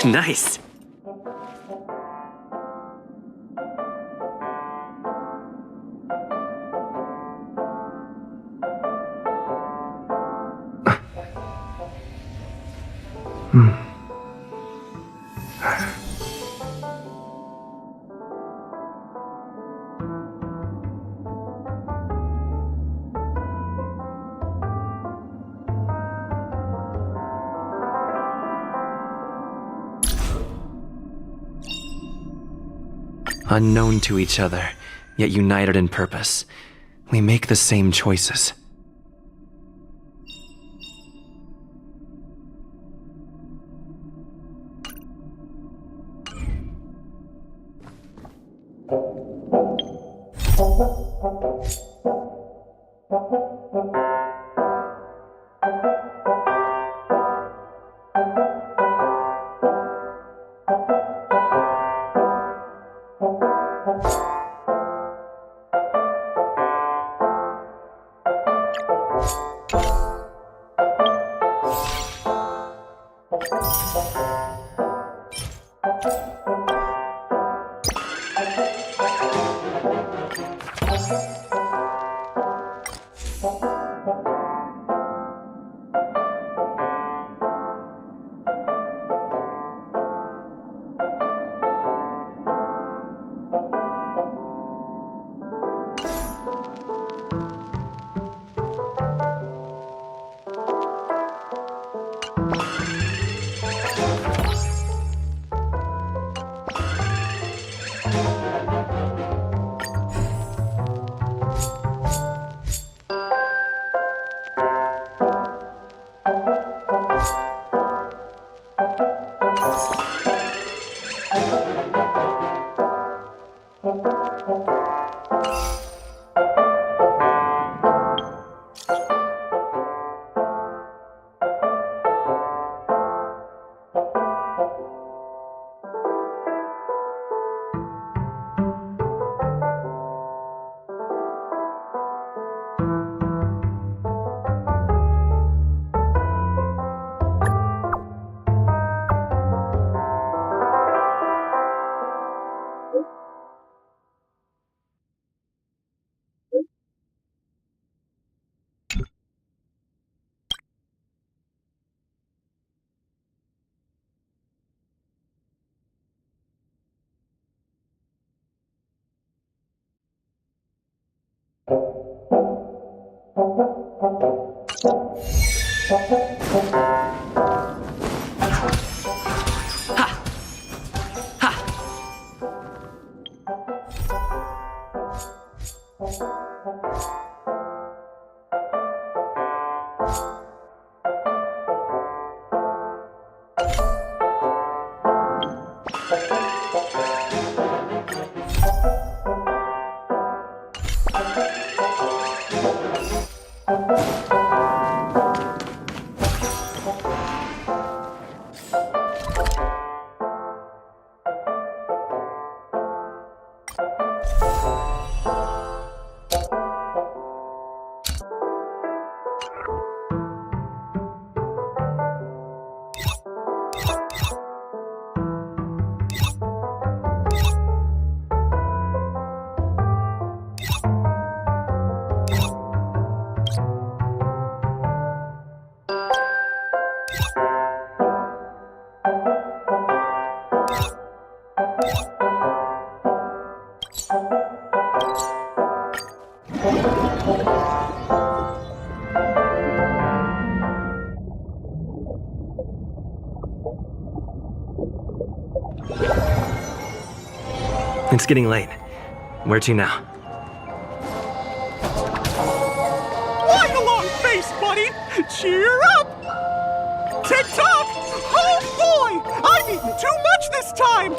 Nice. Unknown to each other, yet united in purpose, we make the same choices. It's getting late. Where to now? Why the long face, buddy? Cheer up! Tick-tock! Oh boy! I've eaten too much this time!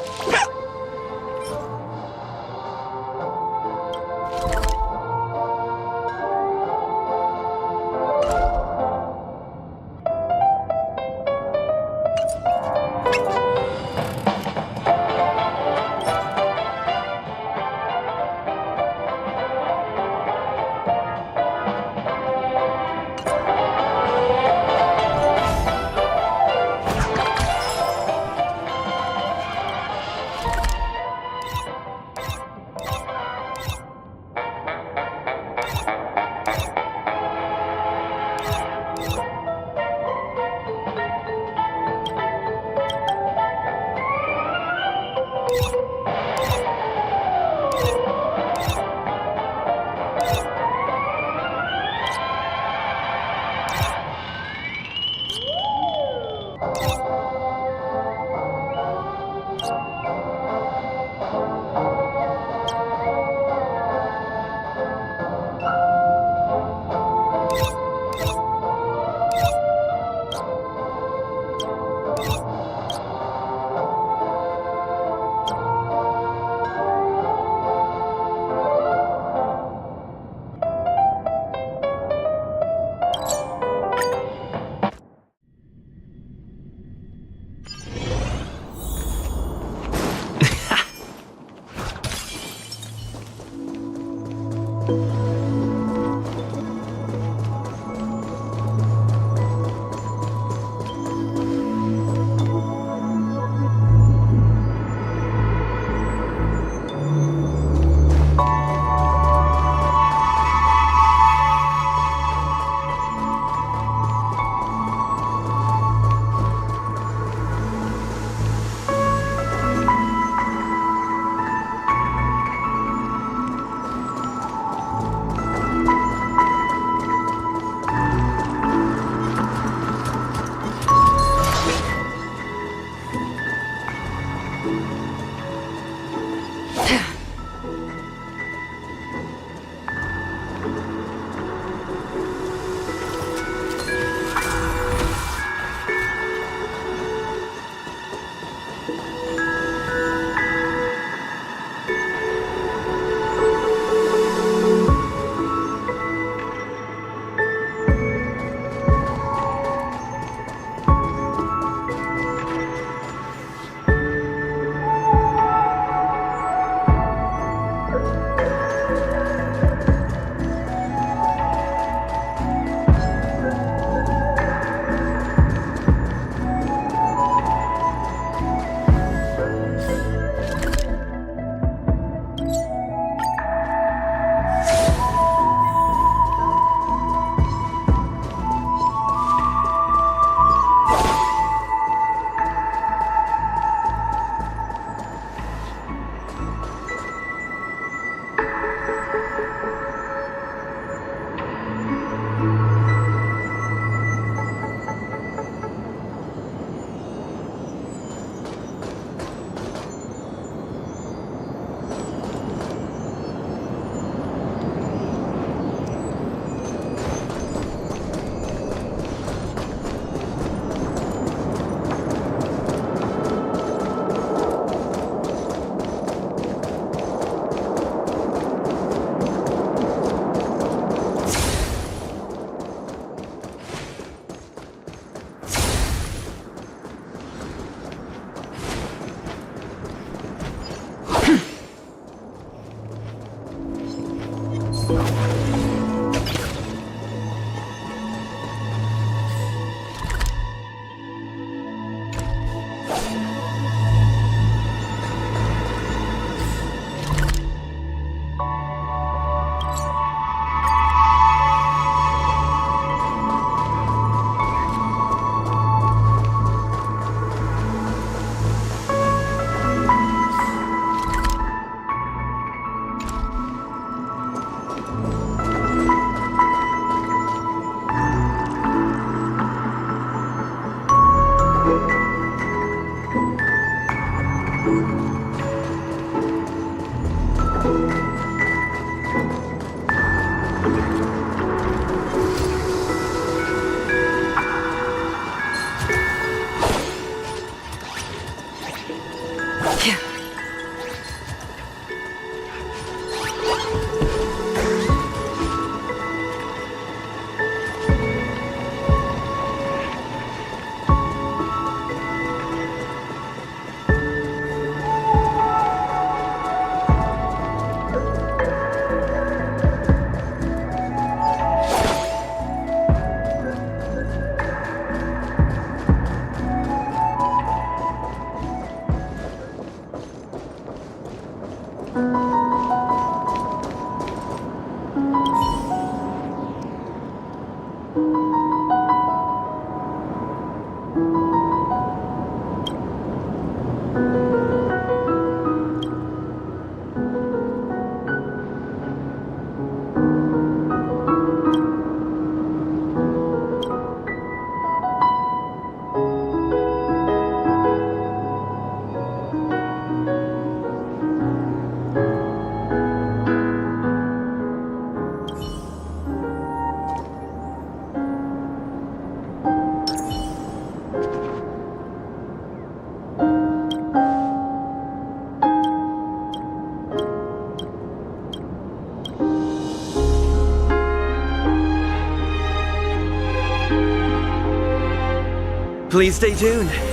Please stay tuned.